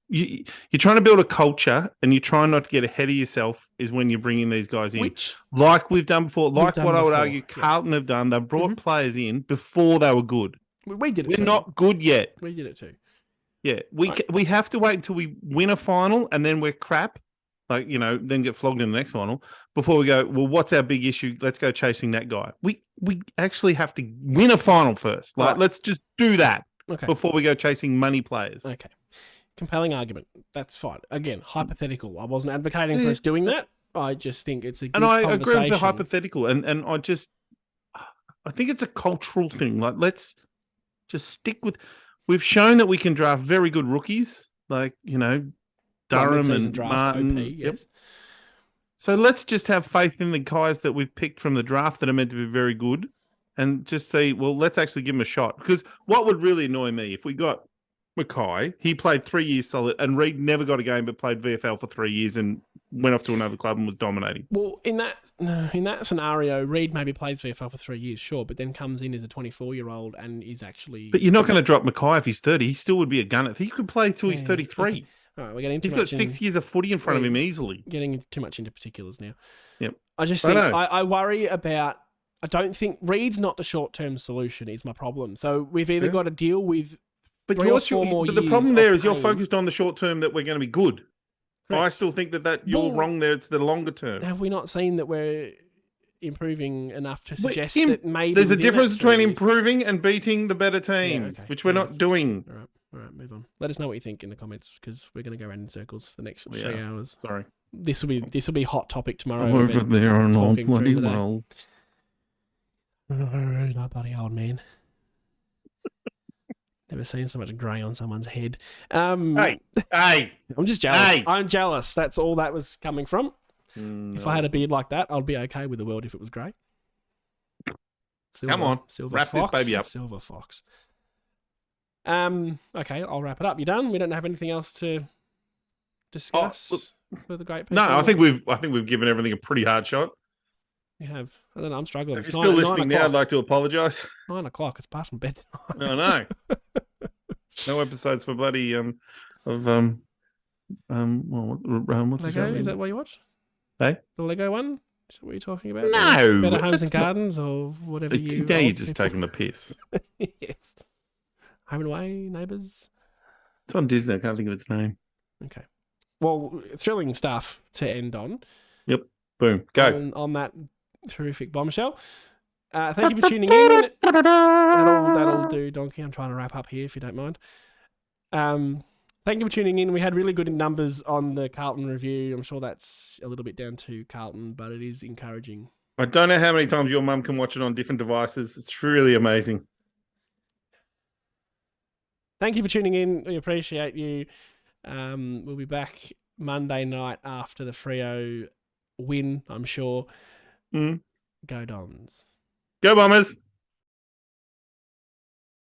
You're trying to build a culture and you're trying not to get ahead of yourself is when you're bringing these guys in. Like we've done before, like what I would argue Carlton have done. They've brought players in before they were good. We did it We're too. not good yet. We did it too. Yeah, we have to wait until we win a final and then we're crap, like, then get flogged in the next final before we go, well, what's our big issue? Let's go chasing that guy. We actually have to win a final first. Like, let's just do that before we go chasing money players. Okay. Compelling argument. That's fine. Again, hypothetical. I wasn't advocating for us doing that. I just think it's a good conversation. And I agree with the hypothetical. And I think it's a cultural thing. Like, let's just stick with... We've shown that we can draft very good rookies, like, Durham and Martin. OP, yes. So let's just have faith in the guys that we've picked from the draft that are meant to be very good and just say, well, let's actually give them a shot. Because what would really annoy me if we got Mackay, he played 3 years solid, and Reid never got a game but played VFL for 3 years and went off to another club and was dominating. Well, in that scenario, Reid maybe plays VFL for 3 years, sure, but then comes in as a 24-year-old and is actually... But you're not going to drop Mackay if he's 30. He still would be a gunner. He could play till he's 33. Okay. All right, we're getting He's got 6 years of footy in front of him easily. Getting too much into particulars now. Yep. I just think I worry about... I don't think... Reid's not the short-term solution is my problem. So we've either got to deal with... But the problem there is you're focused on the short term that we're going to be good. Correct. I still think that you're wrong there. It's the longer term. Have we not seen that we're improving enough to suggest that maybe there's a difference between improving and beating the better teams, which we're not doing. All right, move on. Let us know what you think in the comments because we're going to go around in circles for the next 3 hours. Sorry, this will be hot topic tomorrow. I'm over there on all bloody well. No, bloody old man. Never seen so much grey on someone's head. Hey! I'm just jealous. Hey. I'm jealous. That's all that was coming from. If I had a beard like that, I'd be okay with the world if it was grey. Come on, wrap fox, this baby up. Silver fox. Okay, I'll wrap it up. You done? We don't have anything else to discuss for the great people. No, I think we've given everything a pretty hard shot. We have. I don't know. I'm struggling. If you're still listening now, I'd like to apologise. 9 o'clock. It's past my bedtime. No, no episodes for bloody what's Lego? the show? Is that what you watch? Hey, the Lego one? Is that what you're talking about? No, Better Homes and Gardens or whatever you. Now you're just taking the piss. Yes. Home and Away, Neighbours. It's on Disney. I can't think of its name. Okay. Well, thrilling stuff to end on. Yep. Boom. Go. On that terrific bombshell. Thank you for tuning in. That'll do, Donkey. I'm trying to wrap up here if you don't mind. Thank you for tuning in. We had really good numbers on the Carlton review. I'm sure that's a little bit down to Carlton, but it is encouraging. I don't know how many times your mum can watch it on different devices. It's really amazing. Thank you for tuning in. We appreciate you. We'll be back Monday night after the Freo win, I'm sure. Mm. Go Dons. Go Bombers.